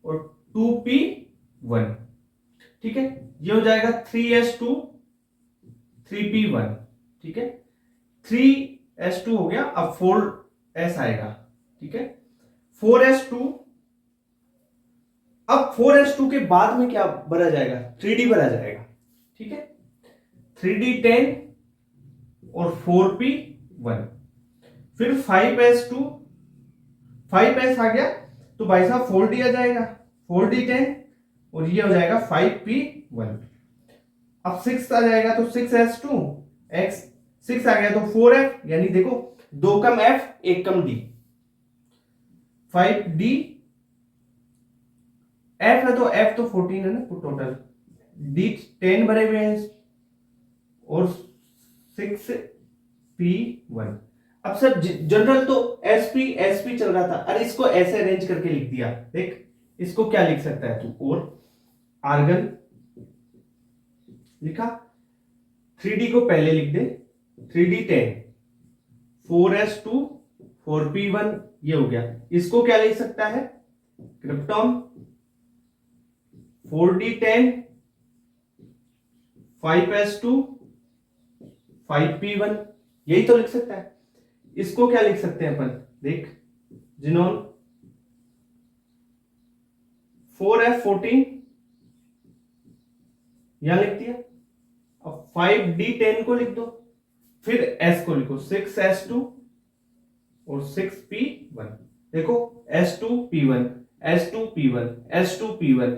और 2p1, ठीक है। ये हो जाएगा 3s2 3p1, ठीक है। 3s2 हो गया, अब 4s आएगा, ठीक है। 4s2, अब 4s2 के बाद में क्या भरा जाएगा, 3d भरा जाएगा, ठीक है। 3d10 और 4p1, फिर 5s2, 5s आ गया तो भाई साहब 4d आ जाएगा, 4d10 और ये हो जाएगा 5p1। अब 6 आ जाएगा तो 6s2 x, 6 आ गया तो 4f, यानी देखो 2 कम f 1 कम d, 5d, f है तो f तो 14 है ना, तो टोटल d 10 भरे हुए हैं और 6p1। अब सर जनरल तो sp sp चल रहा था, अरे इसको ऐसे अरेंज करके लिख दिया, देख इसको क्या लिख सकता है तू, और आर्गन लिखा, 3d को पहले लिख दे, 3d10 4s2 4p1, ये हो गया। इसको क्या लिख सकता है, क्रिप्टॉन, 4d10 5s2 5p1, यही तो लिख सकता है। इसको क्या लिख सकते हैं अपन, देख जिनोन 4f14, यहां लिख दिया। अब 5d10 को लिख दो, फिर s को लिखो 6s2 और 6p1, देखो s2p1 s2p1 s2p1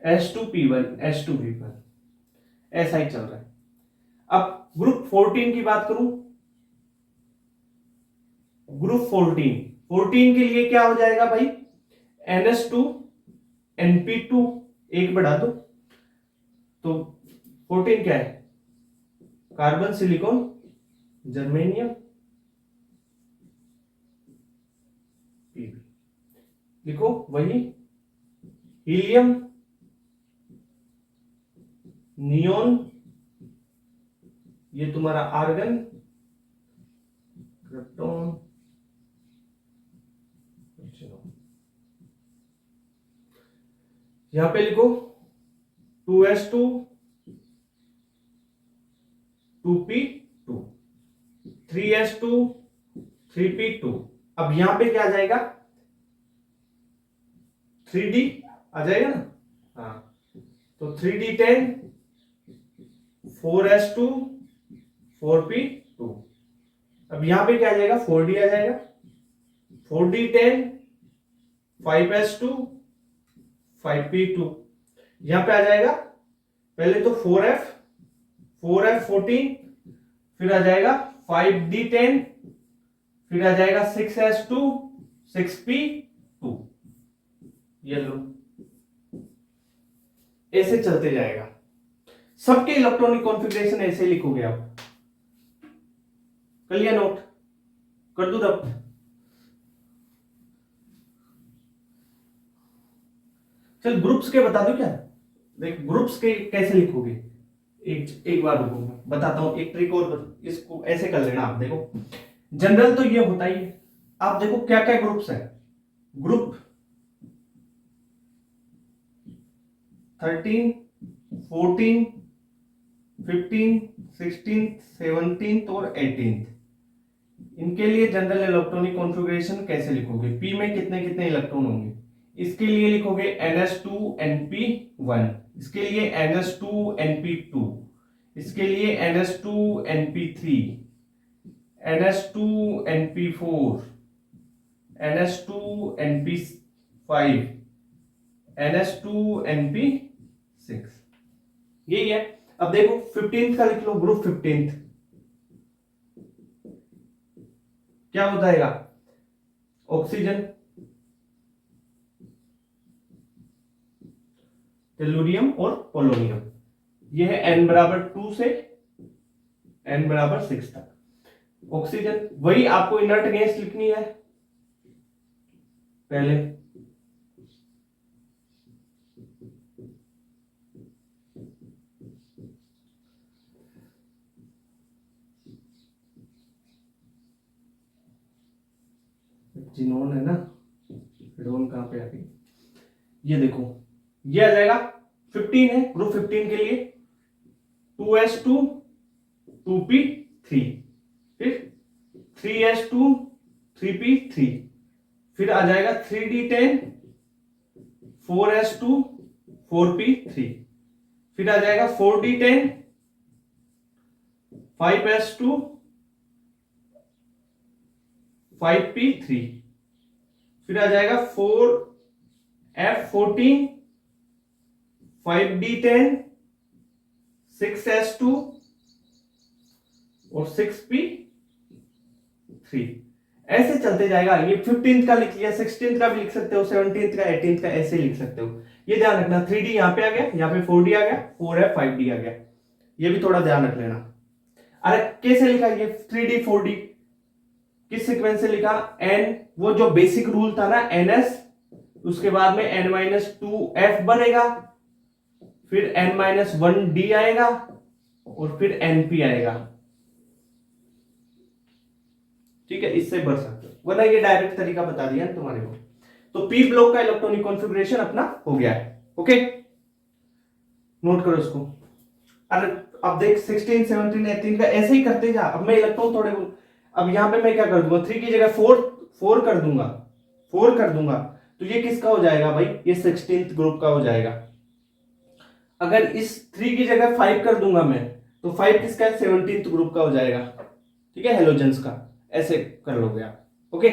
s2p1 s2p1, ऐसा ही चल रहा है। अब ग्रुप 14 की बात करूं, ग्रुप 14 के लिए क्या हो जाएगा भाई, NH2 NP2 एक बढ़ा दो, तो 14 क्या है, कार्बन, सिलिकॉन, जर्मेनियम, लिखो वही हीलियम, नियोन, ये तुम्हारा आर्गन, क्रिप्टॉन, यहां पे लिखो 2s2 2p2 3s2 3p2। अब यहां पे क्या आ जाएगा, 3d आ जाएगा ना, हाँ, तो 3d10 4s2 4p2। अब यहां पे क्या आ जाएगा, 4d आ जाएगा, 4d10 5s2 5p2। यहां पे आ जाएगा पहले तो 4f14, फिर आ जाएगा 5d10, फिर आ जाएगा 6s2 6p2। ये लो, ऐसे चलते जाएगा। सबके इलेक्ट्रॉनिक कॉन्फ़िगरेशन ऐसे लिखोगे आप। कर लिया नोट? कर दूं तब? चल ग्रुप्स के बता दो क्या? देख ग्रुप्स के कैसे लिखोगे, एक बार रुको बताता हूं एक ट्रिक और। इसको ऐसे कर लेना आप। देखो जनरल तो ये होता ही है। आप देखो क्या क्या ग्रुप्स है। ग्रुप 13, 14, 15, 16, 17 और 18, इनके लिए जनरल इलेक्ट्रॉनिक कॉन्फ़िगरेशन कैसे लिखोगे? पी में कितने कितने इलेक्ट्रॉन होंगे? इसके लिए लिखोगे ns2np1, इसके लिए ns2np2, इसके लिए ns2np3, ns2np4, ns2np5, ns2np6। यही है। अब देखो 15 का लिख लो, ग्रुप 15 क्या हो जाएगा? ऑक्सीजन, टेलुरियम और पोलोनियम। यह है n बराबर 2 से n बराबर 6 तक। ऑक्सीजन, वही आपको इनर्ट गैस लिखनी है पहले। जिनोन है ना, फिडोन कहां पे आ गई? ये देखो, ये आ जाएगा 15 है, ग्रुप 15 के लिए 2s2 2p3, फिर 3s2 3p3, फिर आ जाएगा 3d10 4s2 4p3, फिर आ जाएगा 4d10 5s2 5p3, फिर आ जाएगा 4f14 5d10 6s2 और 6p3। ऐसे चलते जाएगा। ये 15th का लिख लिया, 16th का भी लिख सकते हो, 17th का 18th का ऐसे लिख सकते हो। ये ध्यान रखना 3d यहां पे आ गया, यहां पे 4d आ गया, 4f 5d आ गया। ये भी थोड़ा ध्यान रख लेना। अरे कैसे लिखा ये 3d 4d? किस सीक्वेंस से लिखा? n, वो जो बेसिक रूल था ना ns, उसके बाद में n-2f बनेगा, फिर n-1d आएगा और फिर np आएगा। ठीक है, इससे बढ़ सकते हो, वरना ये डायरेक्ट तरीका बता दिया ना तुम्हारे को। तो पी ब्लॉक का इलेक्ट्रॉनिक कॉन्फ़िगरेशन अपना हो गया है। ओके, नोट करो इसको। अरे अब देख 16, 17, 18 का ऐसे ही करते जा। अब मैं इलेक्ट्रॉन थोड़े, अब यहां पे मैं क्या कर दूंगा, 3 की जगह 4 कर दूंगा, 4 कर दूंगा, तो ये किसका हो जाएगा भाई? ये 16th ग्रुप का हो जाएगा। अगर इस 3 की जगह 5 कर दूंगा मैं, तो 5 किसका है? 17th ग्रुप का हो जाएगा। ठीक है, हेलोजेंस का। ऐसे कर लोगे आप। ओके।